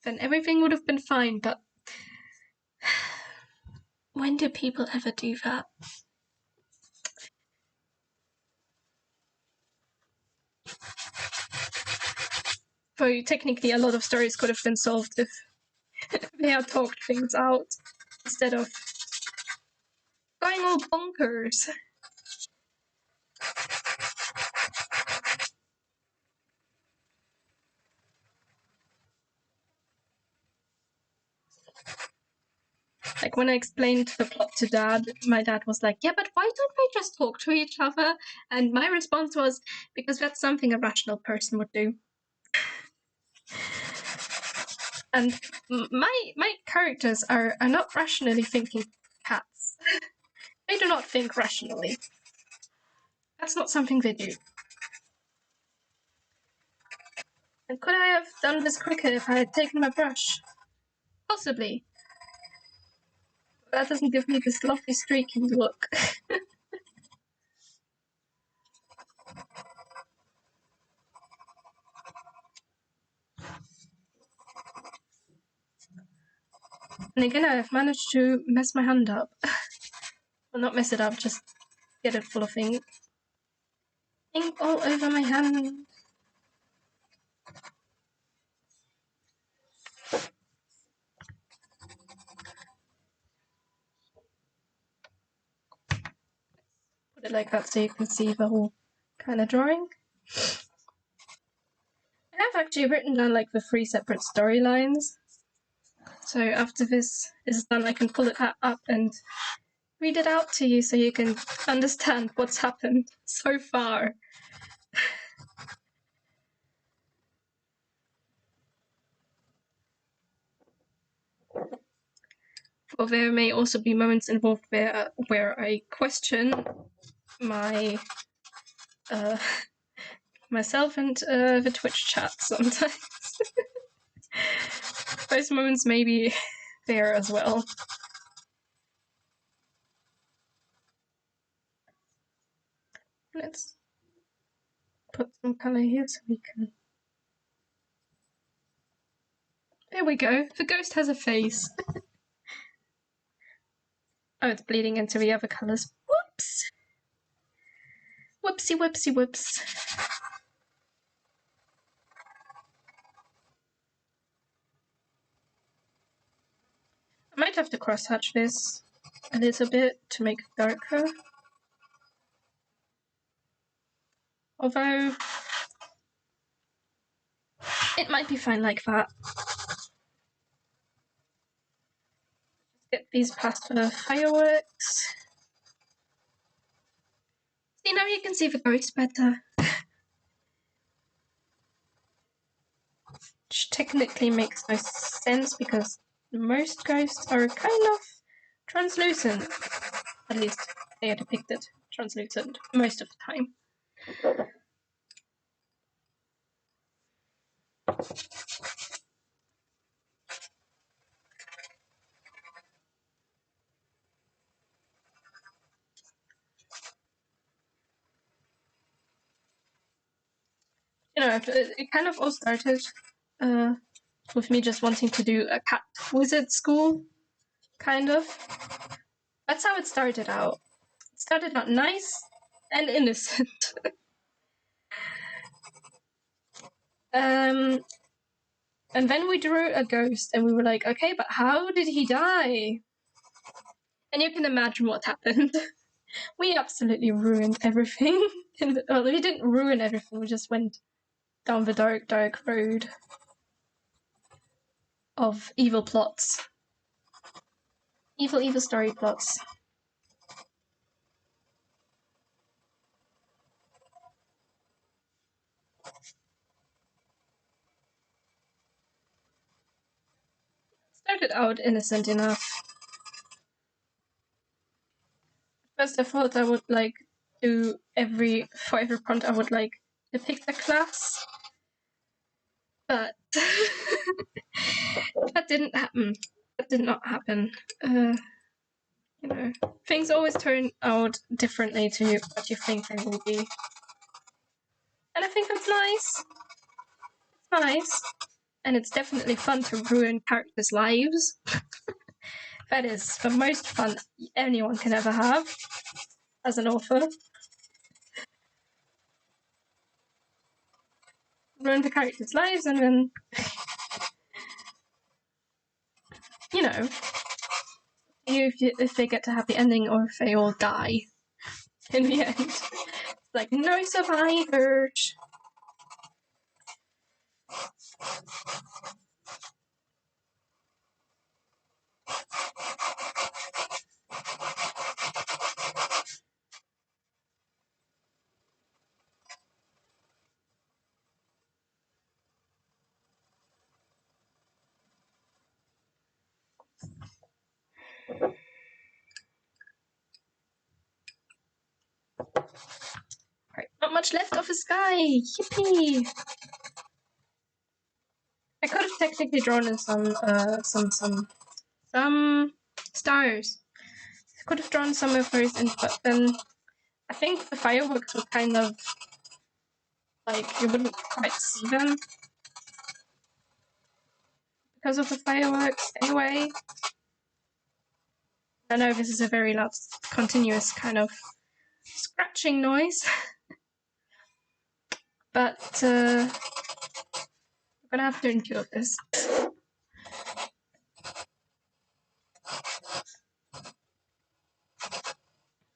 Then everything would have been fine, but when do people ever do that? So technically a lot of stories could have been solved if they had talked things out instead of Going all bonkers. Like, when I explained the plot to Dad, my dad was like, yeah, but why don't we just talk to each other? And my response was, because that's something a rational person would do. And my characters are not rationally thinking cats. They do not think rationally. That's not something they do. And could I have done this quicker if I had taken my brush? Possibly. But that doesn't give me this lovely streaking look. And again, I've managed to mess my hand up. Well, not mess it up, just get it full of ink. Ink all over my hand. Put it like that so you can see the whole kind of drawing. I have actually written down like the 3 separate storylines. So after this is done, I can pull it up and read it out to you so you can understand what's happened so far. Or there may also be moments involved where I question my myself and the Twitch chat sometimes. Those moments may be there as well. Let's put some colour here so we can... There we go. The ghost has a face. Oh, it's bleeding into the other colours. Whoops! Whoopsie, whoopsie, whoops. I might have to cross-hatch this a little bit to make it darker. Although, it might be fine like that. Get these past the fireworks. See, now you can see the ghost better. Which technically makes no sense because most ghosts are kind of translucent. At least they are depicted translucent most of the time. You know, it kind of all started with me just wanting to do a cat wizard school, kind of. That's how it started out. It started out nice and innocent. And then we drew a ghost and we were like, okay, but how did he die? And you can imagine what happened. We absolutely ruined everything. Well, we didn't ruin everything, we just went down the dark, dark road of evil plots. Evil, evil story plots. Started out innocent enough. First I thought I would like do for every prompt I would like depict a class. But that didn't happen. That did not happen. You know, things always turn out differently to what you think they will be. And I think that's nice. It's nice. And it's definitely fun to ruin characters' lives. That is the most fun anyone can ever have as an author. Ruin the characters' lives and then, you know, you if they get a happy ending or if they all die in the end. It's like, no survivors. Right, not much left of the sky. Yippee! I could have technically drawn in some stars. I could have drawn some of those in, but then I think the fireworks were kind of like you wouldn't quite see them because of the fireworks anyway. I know this is a very loud, continuous kind of scratching noise, but I'm gonna have to endure this.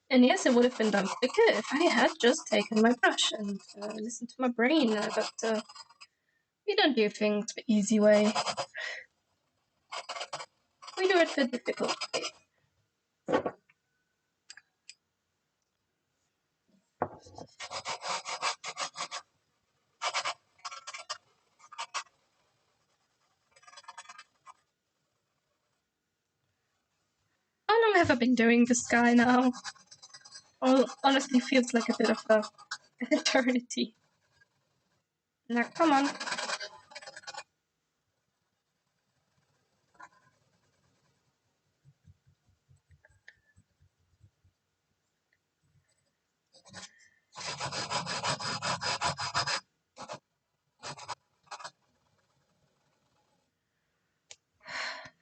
And yes, it would have been done quicker if I had just taken my brush and listened to my brain, but we don't do things the easy way. We do it the difficult way. How long have I been doing this guy now? Well, honestly feels like a bit of an eternity. Now, come on.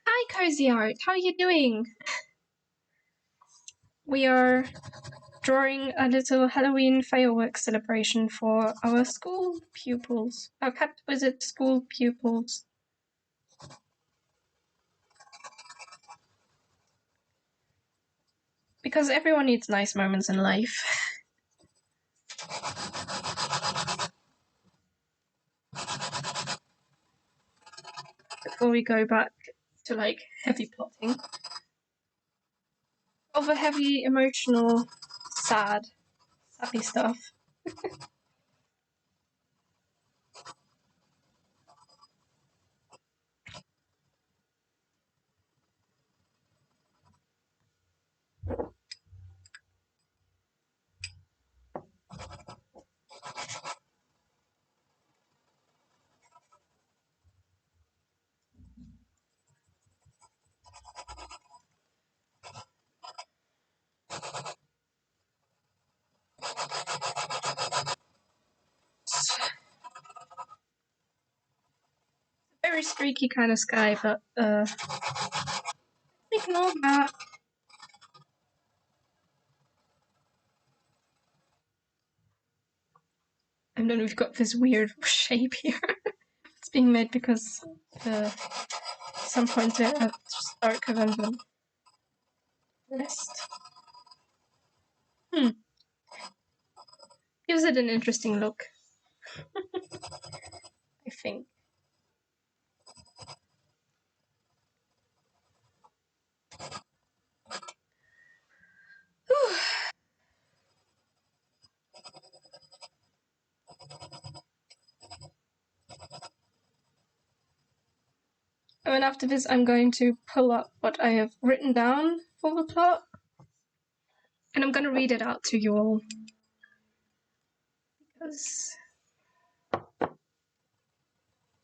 Hi, Cozy Art. How are you doing? We are drawing a little Halloween fireworks celebration for our school pupils. Our Cat Wizard school pupils. Because everyone needs nice moments in life. Before we go back to like heavy plotting. Over heavy, emotional, sappy stuff. Very streaky kind of sky, but ignore that. And then we've got this weird shape here. It's being made because some points are darker than the rest. Gives it an interesting look. I think. And then after this, I'm going to pull up what I have written down for the plot. And I'm going to read it out to you all. Because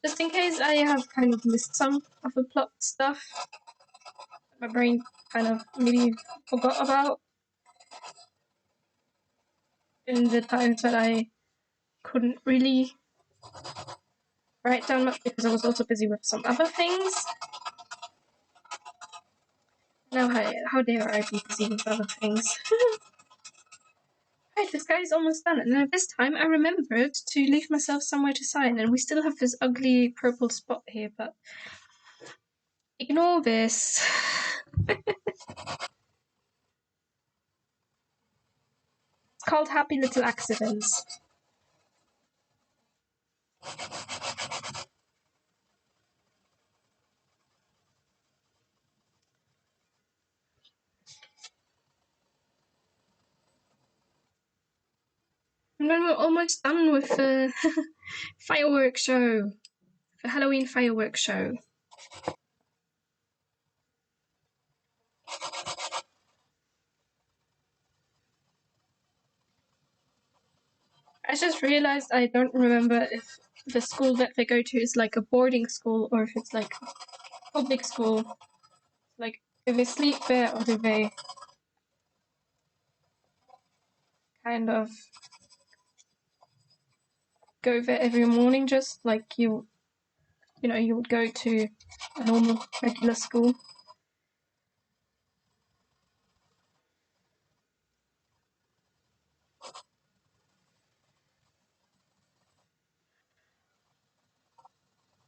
just in case I have kind of missed some of the plot stuff, my brain kind of maybe forgot about in the times that I couldn't really write down much because I was also busy with some other things. Now, how dare I be busy with other things? Right, this guy's almost done. And now this time I remembered to leave myself somewhere to sign, and we still have this ugly purple spot here, but ignore this. It's called Happy Little Accidents. And then we're almost done with the fireworks show. The Halloween fireworks show. I just realized I don't remember if the school that they go to is like a boarding school or if it's like a public school. Like, do they sleep there or do they kind of go there every morning just like you would go to a normal regular school?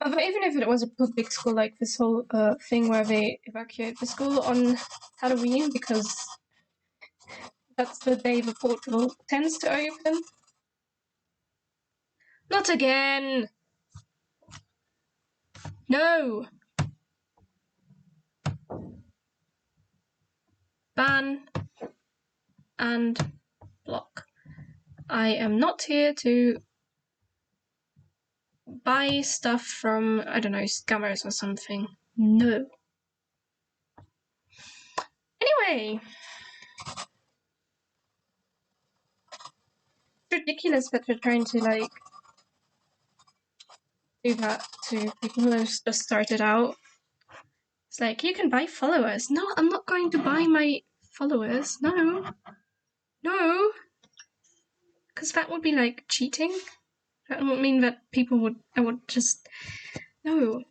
But even if it was a public school, like this whole thing where they evacuate the school on Halloween because that's the day the portal tends to open. Not again! No! Ban and block. I am not here to buy stuff from, I don't know, scammers or something. No. Anyway. It's ridiculous that they're trying to, like, do that to people who have just started out. It's like, you can buy followers. No, I'm not going to buy my followers. No. No. Because that would be, like, cheating. That would mean that I would just, no.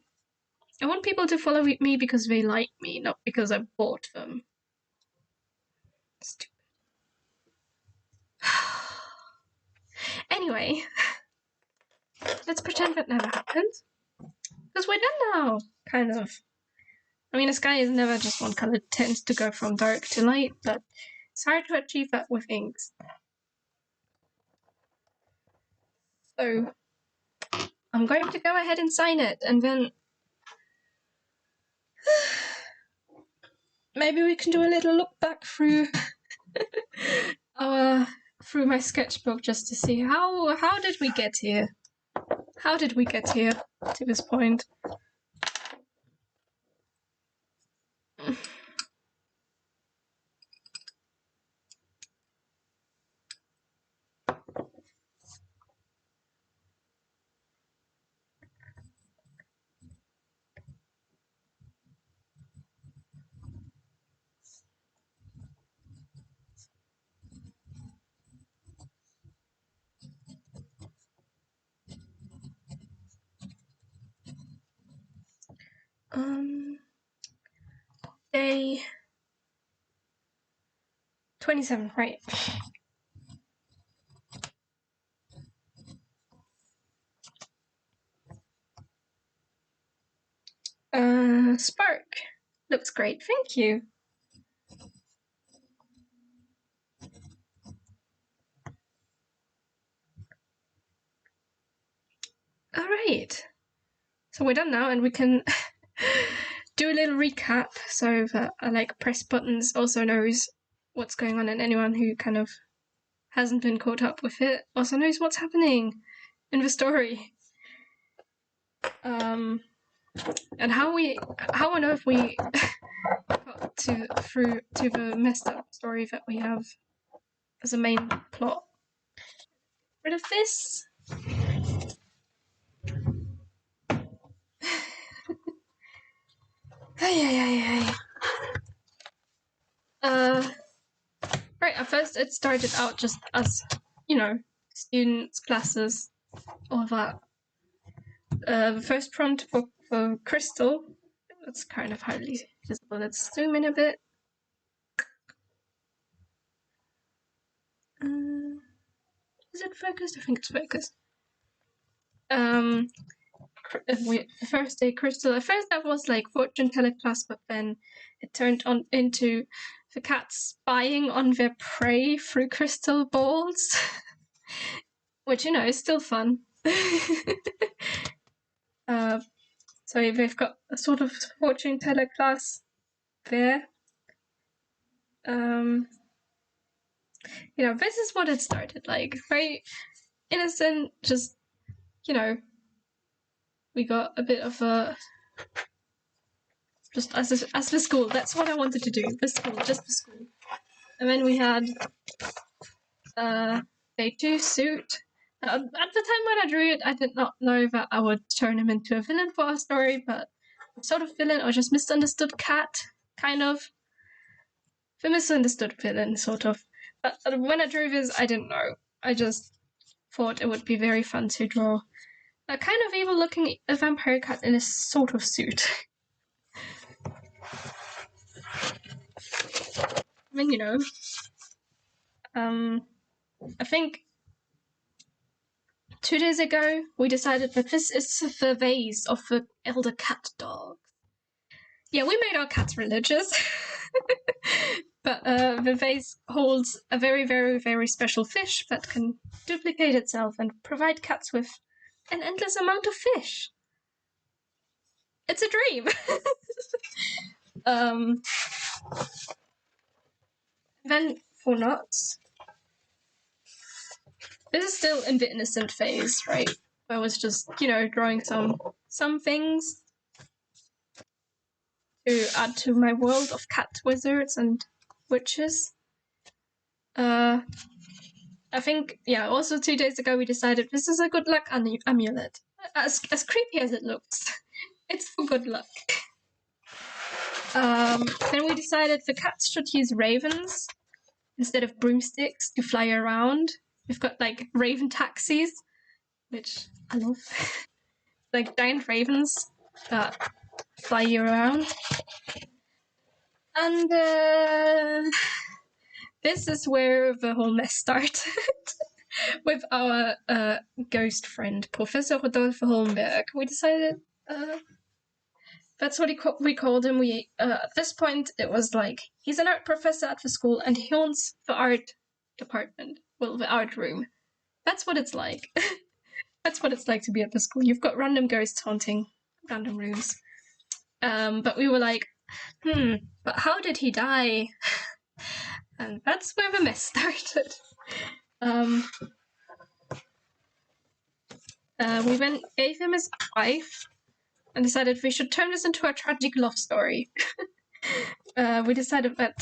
I want people to follow me because they like me, not because I bought them. Stupid. Anyway, let's pretend that never happened. Because we're done now, kind of. I mean, the sky is never just one color, it tends to go from dark to light, but it's hard to achieve that with inks. So, I'm going to go ahead and sign it, and then maybe we can do a little look back through through my sketchbook just to see how did we get here? How did we get here to this point? Day 27, right. Spark. Looks great, thank you. Alright. So we're done now, and we can do a little recap so that like press buttons also knows what's going on, and anyone who kind of hasn't been caught up with it also knows what's happening in the story. And how on earth we got through to the messed up story that we have as a main plot. Rid of this. Right, at first it started out just as, students, classes, all that. The first prompt for Crystal, it's kind of hardly visible. Let's zoom in a bit. Is it focused? I think it's focused. the first day crystal. At first that was like fortune teller class, but then it turned on into the cats spying on their prey through crystal balls, which is still fun. So they've got a sort of fortune teller class there. This is what it started like. Very innocent, just, we got a bit of a, just as the school. That's what I wanted to do, the school, just the school. And then we had day 2 suit. At the time when I drew it, I did not know that I would turn him into a villain for our story, but sort of villain, or just misunderstood cat, kind of. The misunderstood villain, sort of. But when I drew this, I didn't know. I just thought it would be very fun to draw a kind of evil-looking vampire cat in a sort of suit. I mean, I think 2 days ago we decided that this is the vase of the elder cat dog. Yeah, we made our cats religious. But the vase holds a very, very, very special fish that can duplicate itself and provide cats with an endless amount of fish. It's a dream. Then for nuts. This is still in the innocent phase, right? I was just, drawing some things to add to my world of cat wizards and witches. I think, also 2 days ago we decided this is a good luck amulet. As creepy as it looks, it's for good luck. Then we decided the cats should use ravens instead of broomsticks to fly around. We've got like raven taxis, which I love. Like giant ravens that fly you around. And this is where the whole mess started. With our ghost friend, Professor Rodolphe Holmberg. We decided that's what we called him. We at this point it was like he's an art professor at the school and he owns the art department, well, the art room. That's what it's like. That's what it's like to be at the school. You've got random ghosts haunting random rooms. But we were like, but how did he die? And that's where the mess started. We then gave him his wife and decided we should turn this into a tragic love story. We decided that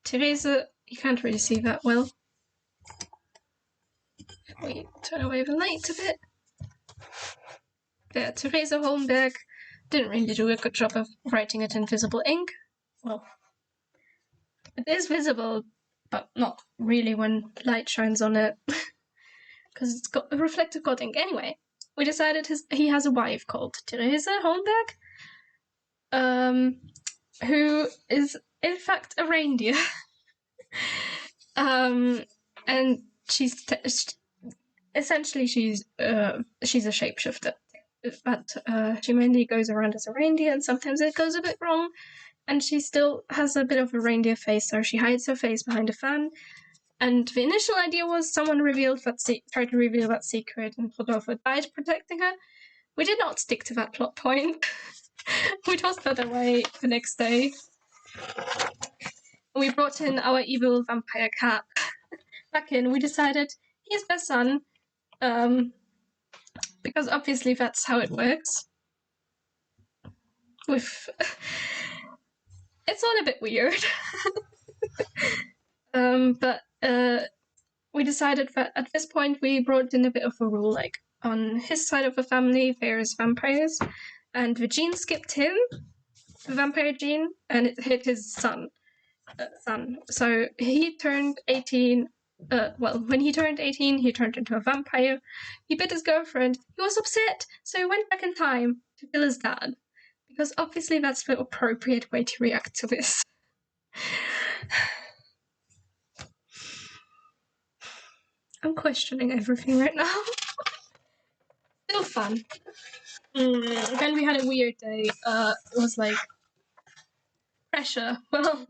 Teresa, you can't really see that well. If we turn away the light a bit. Yeah, Teresa Holmberg didn't really do a good job of writing it in visible ink. Well, it is visible, but not really when light shines on it, because it's got a reflective coating. Anyway, we decided he has a wife called Teresa Holmberg, who is in fact a reindeer. And she's essentially she's a shapeshifter, but she mainly goes around as a reindeer, and sometimes it goes a bit wrong. And she still has a bit of a reindeer face, so she hides her face behind a fan. And the initial idea was someone tried to reveal that secret, and Rodolfo died protecting her. We did not stick to that plot point. We tossed that away the next day. We brought in our evil vampire cat back in. We decided he's the son, because obviously that's how it works. It's all a bit weird. But we decided that at this point we brought in a bit of a rule, like on his side of the family there's vampires, and the gene skipped him, the vampire gene, and it hit his son. So he turned 18. When he turned 18, he turned into a vampire. He bit his girlfriend. He was upset, so he went back in time to kill his dad, because obviously that's the appropriate way to react to this. I'm questioning everything right now. still fun. Then we had a weird day. It was like pressure. Well,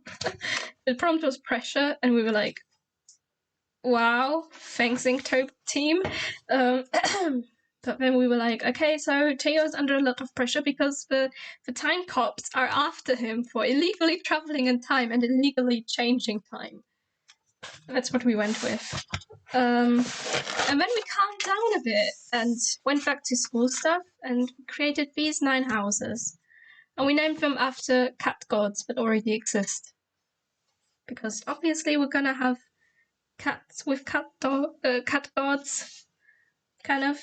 the prompt was pressure, and we were like, wow, thanks Inktober team. But then we were like, okay, so Teo's under a lot of pressure because the time cops are after him for illegally traveling in time and illegally changing time. That's what we went with. And then we calmed down a bit and went back to school stuff and created these 9 houses. And we named them after cat gods that already exist. Because obviously we're gonna have cats with cat gods, kind of.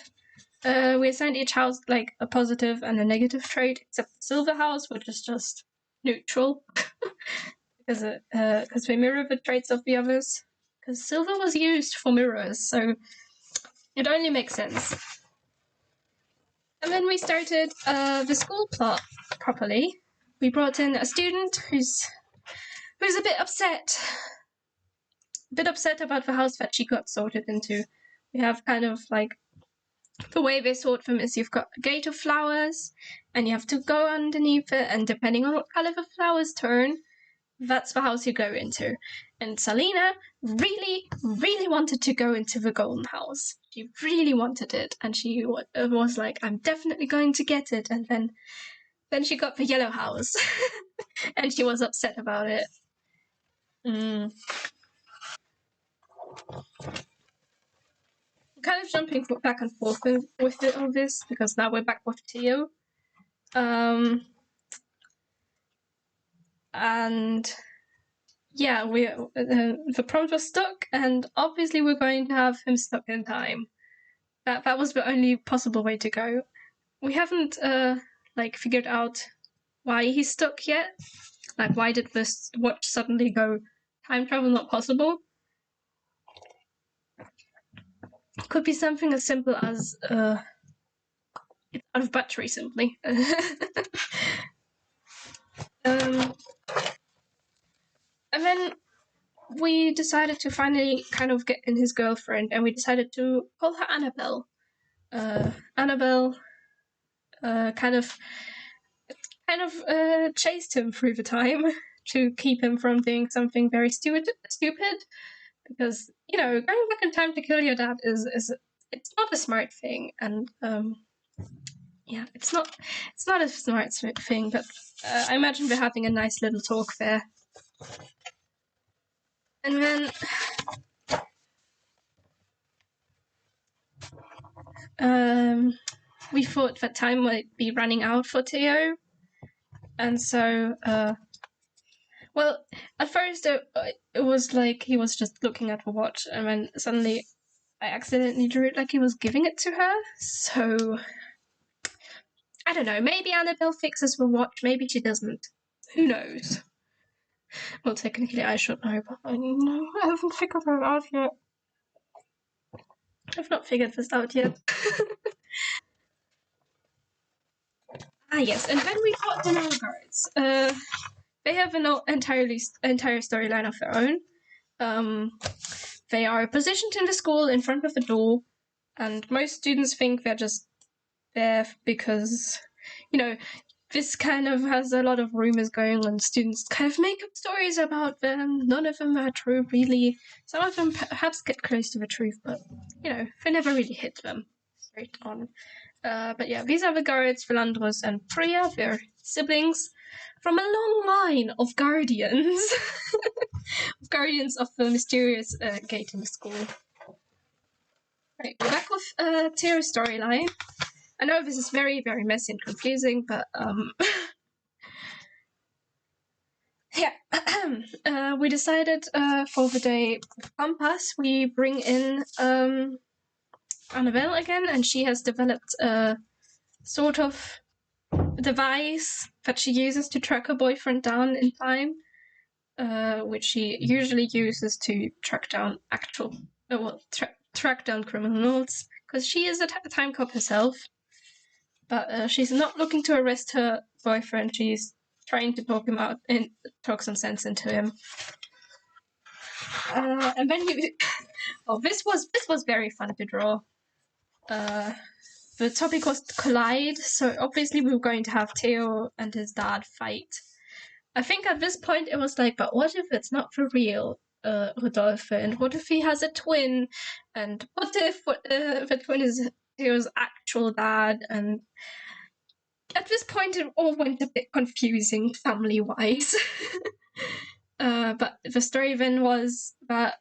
We assigned each house like a positive and a negative trait, except the silver house, which is just neutral, because we mirror the traits of the others. Because silver was used for mirrors, so it only makes sense. And then we started the school plot properly. We brought in a student who's a bit upset. About the house that she got sorted into. We have kind of like the way they sort them is you've got a gate of flowers and you have to go underneath it, and depending on what color the flowers turn, that's the house you go into. And Salina really, really wanted to go into the golden house. She really wanted it, and she was like, I'm definitely going to get it. And then she got the yellow house and she was upset about it. Kind of jumping back and forth with all this because now we're back with Teo. And yeah, the prompt was stuck, and obviously we're going to have him stuck in time. That was the only possible way to go. We haven't like figured out why he's stuck yet. Like, why did this watch suddenly go time travel not possible? Could be something as simple as it's out of battery, simply. And then we decided to finally kind of get in his girlfriend, and we decided to call her Annabelle. Annabelle kind of chased him through the time to keep him from doing something very stupid. Because, you know, going back in time to kill your dad is it's not a smart thing, and yeah, it's not a smart thing. But I imagine we're having a nice little talk there, and then we thought that time might be running out for Theo, and so well, at first it was like he was just looking at the watch, and then suddenly I accidentally drew it like he was giving it to her. So I don't know, maybe Annabelle fixes the watch, maybe she doesn't. Who knows? Well, technically I should know, but I haven't figured that out yet. I've not figured this out yet. Yes, and then we got the Nile Guards. They have an entire storyline of their own. They are positioned in the school in front of the door, and most students think they're just there because, you know, this kind of has a lot of rumors going on. Students kind of make up stories about them. None of them are true, really. Some of them perhaps get close to the truth, but, you know, they never really hit them straight on. But yeah, these are the guards, Philandros and Priya. They're siblings from a long line of guardians. Guardians of the mysterious gate in the school. Right, we're back with Teo's storyline. I know this is very, very messy and confusing, but yeah. We decided for the day Compass, we bring in Annabelle again, and she has developed a sort of device that she uses to track her boyfriend down in time, which she usually uses to track down track down criminals, because she is a time cop herself. But she's not looking to arrest her boyfriend. She's trying to talk him out and talk some sense into him. And then this was very fun to draw. the topic was collide, so obviously we were going to have Theo and his dad fight. I think at this point it was like, but what if it's not for real, Rodolphe? And what if he has a twin? And what if the twin is Theo's actual dad? And at this point it all went a bit confusing family-wise. But the story then was that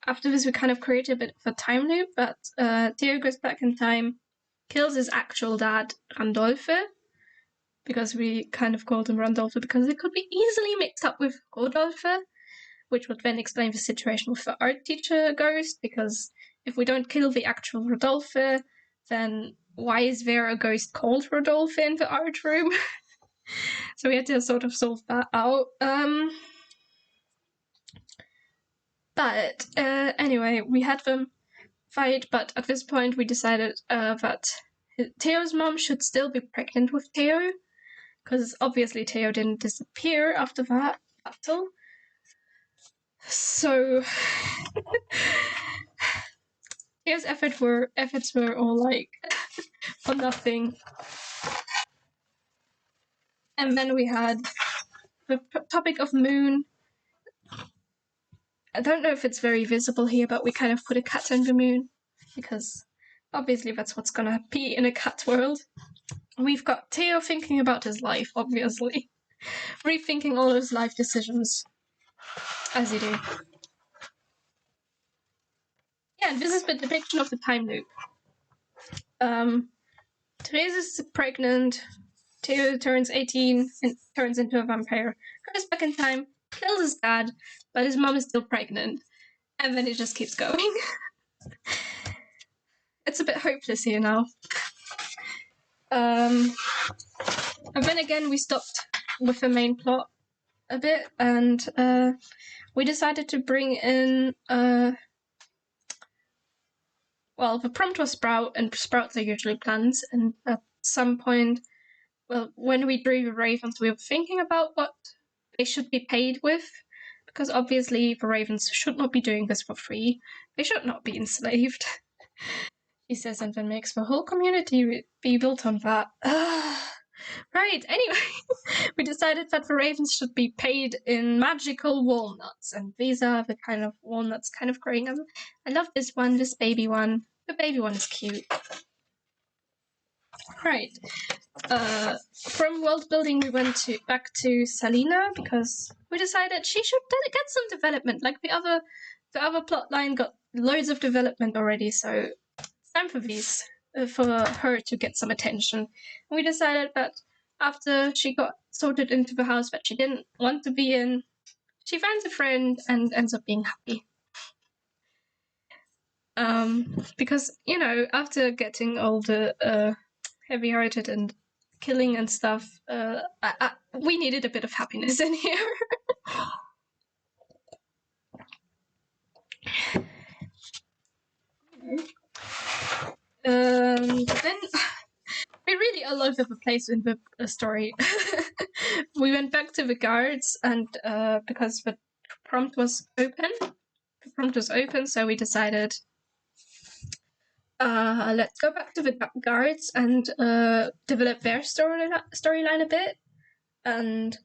after this we kind of created a bit of a time loop, but Theo goes back in time, kills his actual dad, Randolphe, because we kind of called him Randolphe because it could be easily mixed up with Rodolphe, which would then explain the situation with the art teacher ghost, because if we don't kill the actual Rodolphe, then why is there a ghost called Rodolphe in the art room? So we had to sort of solve that out. But anyway, we had them fight, but at this point we decided that Theo's mom should still be pregnant with Theo, because obviously Theo didn't disappear after that battle. So Theo's efforts were all like for nothing. And then we had the topic of moon. I don't know if it's very visible here, but we kind of put a cat on the moon, because obviously that's what's gonna be in a cat world. We've got Theo thinking about his life, obviously. Rethinking all his life decisions, as you do. Yeah, and this is the depiction of the time loop. Therese is pregnant, Theo turns 18 and turns into a vampire, goes back in time, kills his dad, but his mom is still pregnant, and then it just keeps going. It's a bit hopeless here now. And then again we stopped with the main plot a bit, and we decided to bring in well, the prompt was Sprout, and Sprouts are usually plants, and at some point, well, when we drew the ravens, we were thinking about what they should be paid with, because obviously the ravens should not be doing this for free. They should not be enslaved, he says, and then makes the whole community be built on that. Right, anyway, we decided that the ravens should be paid in magical walnuts, and these are the kind of walnuts kind of growing. I love this one, this baby one. The baby one is cute. Right. From world building, we went back to Selena because we decided she should get some development. Like the other plot line got loads of development already, so it's time for these for her to get some attention. And we decided that after she got sorted into the house that she didn't want to be in, she finds a friend and ends up being happy. Because after getting all the heavy-hearted and killing and stuff, we needed a bit of happiness in here. Then we really all over the place in the story. We went back to the guards, and because the prompt was open, so we decided let's go back to the guards and develop their storyline a bit. And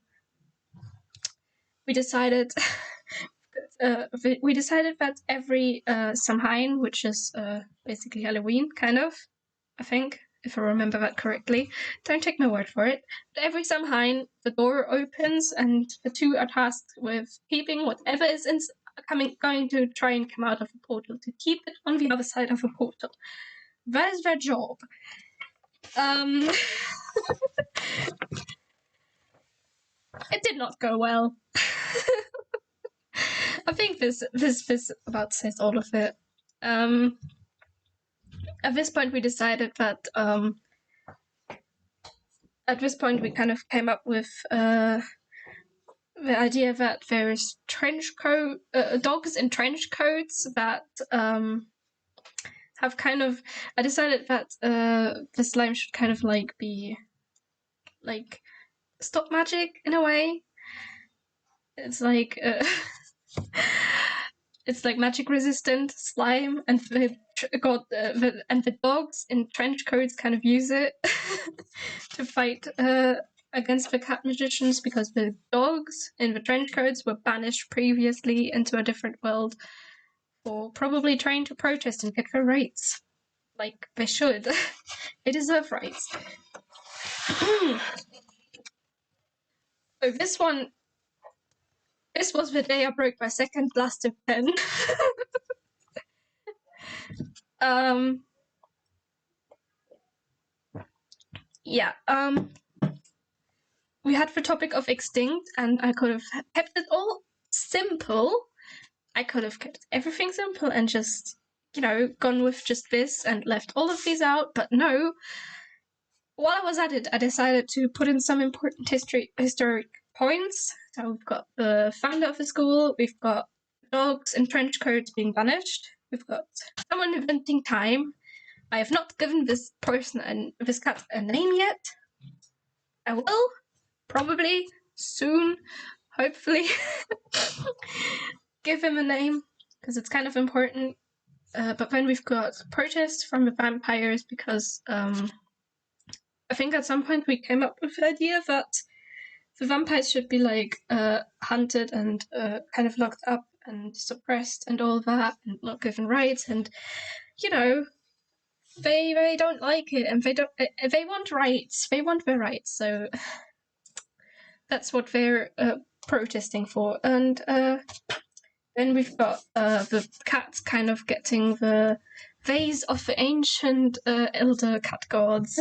we decided that every Samhain, which is basically Halloween, kind of, I think, if I remember that correctly. Don't take my word for it. But every Samhain, the door opens and the two are tasked with keeping whatever is going to try and come out of the portal, to keep it on the other side of the portal. That is their job. It did not go well. I think this about says all of it. At this point, we decided that at this point we kind of came up with the idea that there's dogs in trench coats that have kind of. I decided that the slime should kind of like be like stop magic in a way. It's like it's like magic resistant slime, and the and the dogs in trench coats kind of use it to fight against the cat magicians, because the dogs in the trench coats were banished previously into a different world for probably trying to protest and get their rights. Like they should. They deserve rights. So this was the day I broke my second plastic pen. Yeah, we had the topic of extinct, and I could have kept it all simple. I could have kept everything simple and just, gone with just this and left all of these out, but no. While I was at it, I decided to put in some important historic points. So we've got the founder of the school, we've got dogs in trench coats being banished, we've got someone inventing time. I have not given this person and this cat a name yet. I will, probably, soon, hopefully, give him a name, because it's kind of important. But then we've got protests from the vampires, because I think at some point we came up with the idea that the vampires should be hunted and kind of locked up and suppressed and all that, and not given rights, and they don't like it, and they want rights. They want their rights, so that's what they're protesting for. And then we've got the cats kind of getting the vase of the ancient elder cat gods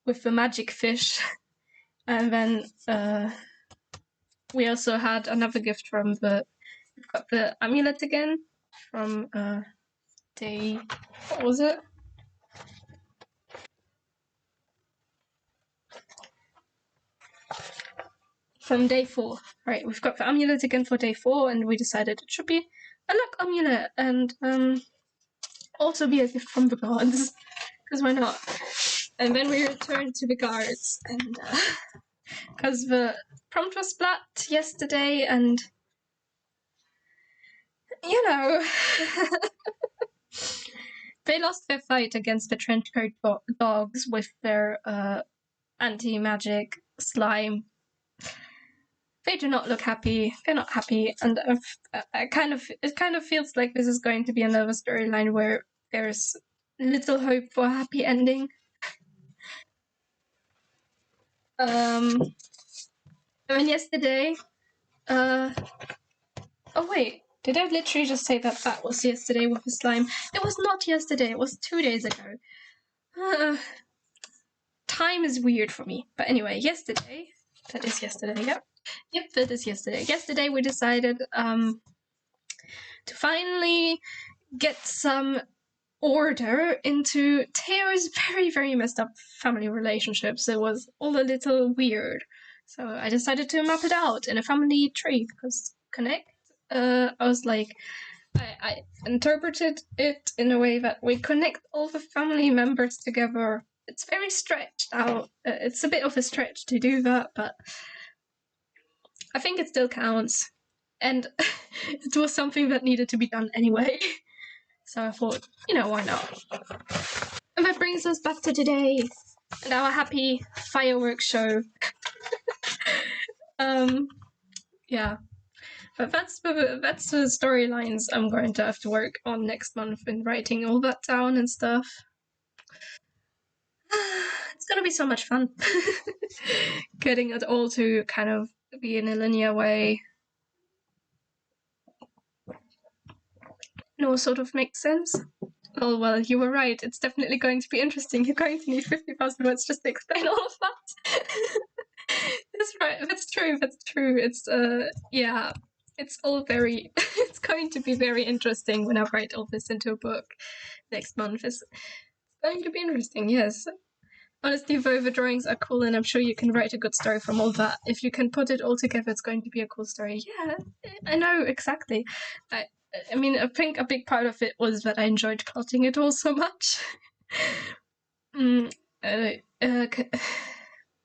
with the magic fish. And then we also had another gift from we've got the amulet again from day, what was it? From day 4. Right, we've got the amulet again for day 4, and we decided it should be a luck amulet, and also be a gift from the gods, because why not? And then we returned to the guards, and because the prompt was splat yesterday, and they lost their fight against the trenchcoat dogs with their anti-magic slime. They do not look happy. They're not happy, and it kind of feels like this is going to be another storyline where there's little hope for a happy ending. And then yesterday, oh wait, did I literally just say that was yesterday with the slime? It was not yesterday, it was 2 days ago. Time is weird for me. But anyway, yesterday, that is yesterday, yep. Yep, that is yesterday. Yesterday we decided to finally get some order into Teo's very, very messed up family relationships. It was all a little weird. So I decided to map it out in a family tree, because connect, I was like, I interpreted it in a way that we connect all the family members together. It's very stretched out. It's a bit of a stretch to do that, but I think it still counts. And it was something that needed to be done anyway. So I thought, why not? And that brings us back to today and our happy fireworks show. Yeah. But that's the storylines I'm going to have to work on next month in writing all that down and stuff. It's gonna be so much fun. Getting it all to kind of be in a linear way. No, sort of makes sense. Oh, well, you were right. It's definitely going to be interesting. You're going to need 50,000 words just to explain all of that. That's right. That's true. It's, yeah. It's all very... it's going to be very interesting when I write all this into a book next month. It's going to be interesting, yes. Honestly, though, the drawings are cool, and I'm sure you can write a good story from all that. If you can put it all together, it's going to be a cool story. Yeah, I know, exactly. I mean, I think a big part of it was that I enjoyed plotting it all so much. Yeah, I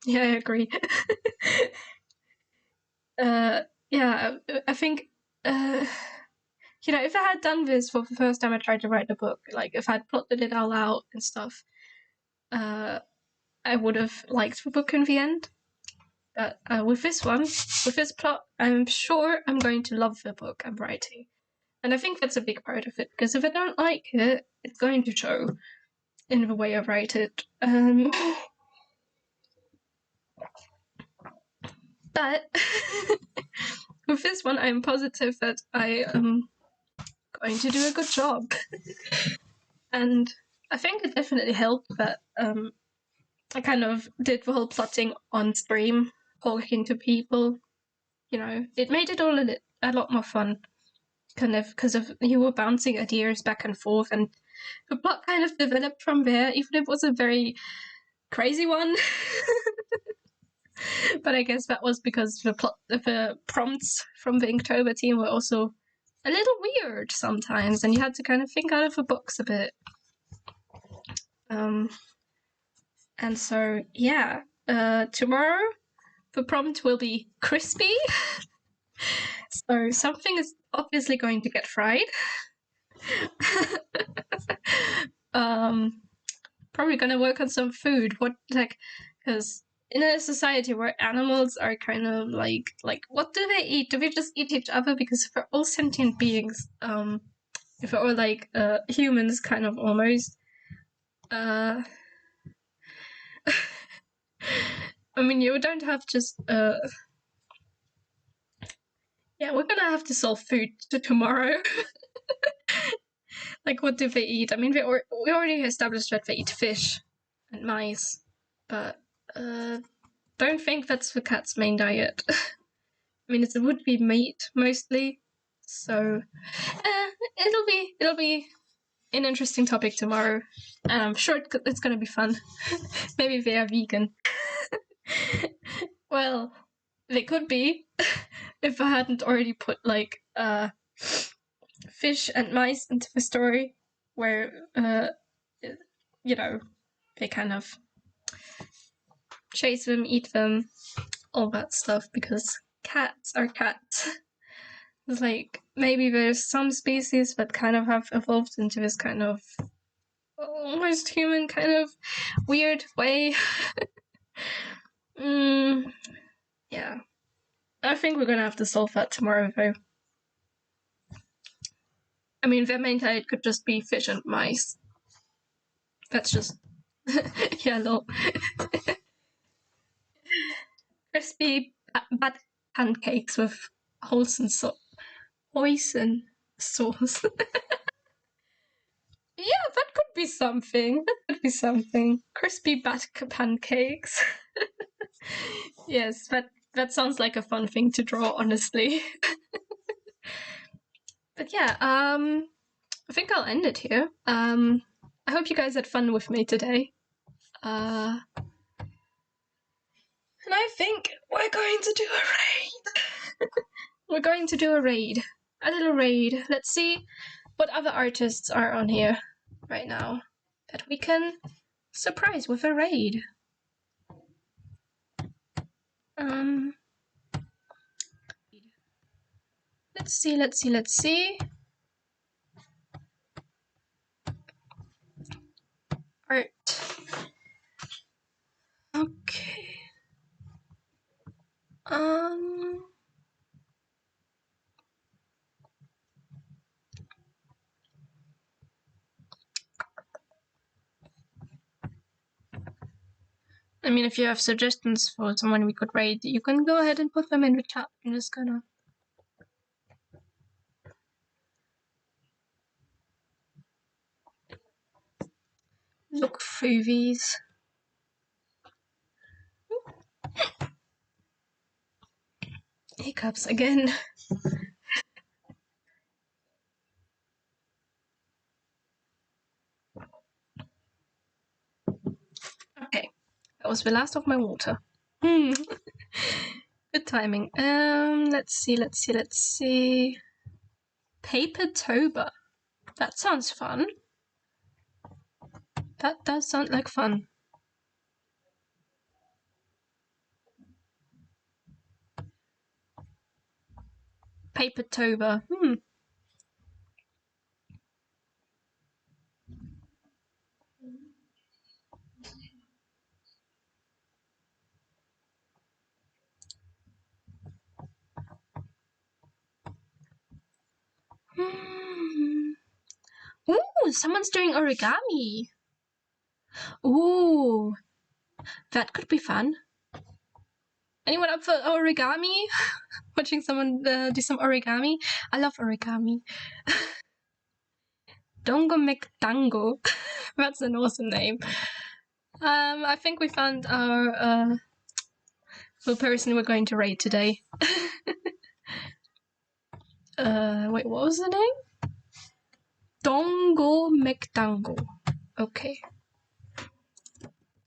agree. Yeah, I think, you know, if I had done this for the first time I tried to write a book, like if I'd plotted it all out and stuff, I would have liked the book in the end. But with this one, with this plot, I'm sure I'm going to love the book I'm writing. And I think that's a big part of it, because if I don't like it, it's going to show in the way I write it. But with this one, I'm positive that I am going to do a good job. And I think it definitely helped that I kind of did the whole plotting on stream, talking to people. You know, it made it all a lot more fun, kind of, because of you were bouncing ideas back and forth, and the plot kind of developed from there, even if it was a very crazy one. But I guess that was because the prompts from the Inktober team were also a little weird sometimes, and you had to kind of think out of the box a bit. And so, yeah, tomorrow the prompt will be crispy. So something is obviously going to get fried. Probably gonna work on some food. Because in a society where animals are kind of like what do they eat? Do they just eat each other? Because if we're all sentient beings, if we're all like humans, kind of almost. I mean, you don't have just yeah, we're gonna have to solve food to tomorrow. Like, what do they eat? I mean, we already established that they eat fish and mice, but don't think that's the cat's main diet. I mean, it would be meat mostly, so it'll be an interesting topic tomorrow, and I'm sure it's gonna be fun. Maybe they are vegan. Well, they could be if I hadn't already put like fish and mice into the story, where you know, they kind of chase them, eat them, all that stuff, because cats are cats. It's like maybe there's some species that kind of have evolved into this kind of almost human kind of weird way. Yeah. I think we're gonna have to solve that tomorrow, though. I mean, their main diet could just be fish and mice. That's just yellow. Crispy bad pancakes with hoisin sauce. Yeah, that could be something. That could be something. Crispy bat pancakes. Yes, that sounds like a fun thing to draw, honestly. But yeah, I think I'll end it here. I hope you guys had fun with me today. And I think we're going to do a raid. We're going to do a raid. A little raid. Let's see what other artists are on here right now that we can surprise with a raid. Let's see. Art. Okay. I mean, if you have suggestions for someone we could raid, you can go ahead and put them in the chat. I'm just gonna look through these. Hiccups again. Okay, that was the last of my water. Good timing. Let's see. Papertober. That sounds fun. That does sound like fun. Papertober. Oh, someone's doing origami. Ooh, that could be fun. Anyone up for origami? Watching someone do some origami? I love origami. Dongo McDango. That's an awesome name. I think we found our the person we're going to raid today. Wait, what was the name? Dongo McDango. Okay.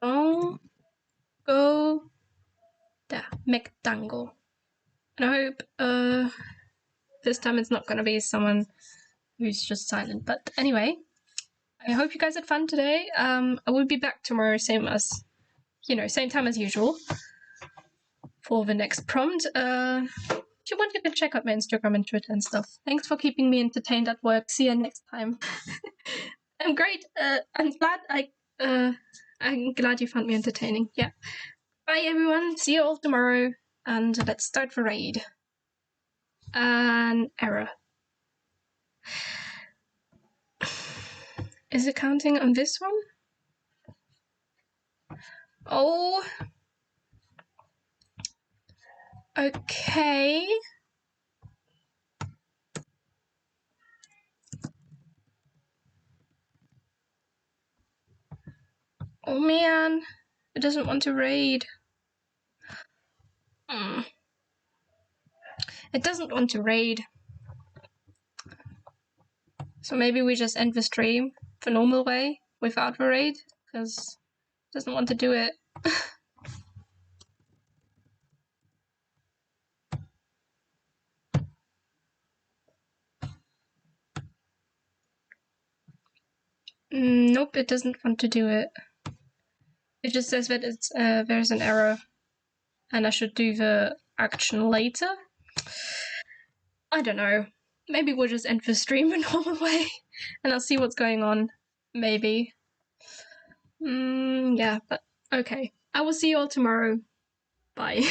Dongo McDango. And I hope this time it's not gonna be someone who's just silent. But anyway, I hope you guys had fun today. I will be back tomorrow, same time as usual for the next prompt. If you want, you can check out my Instagram and Twitter and stuff. Thanks for keeping me entertained at work. See you next time. I'm great. I'm glad you found me entertaining. Yeah. Bye everyone. See you all tomorrow. And let's start the raid. An error. Is it counting on this one? Oh. Okay. Oh man. It doesn't want to raid. It doesn't want to raid. So maybe we just end the stream the normal way without the raid, because it doesn't want to do it. Nope, it doesn't want to do it. It just says that it's there's an error and I should do the action later. I don't know. Maybe we'll just end the stream the normal way and I'll see what's going on. Maybe. Yeah, but okay. I will see you all tomorrow. Bye.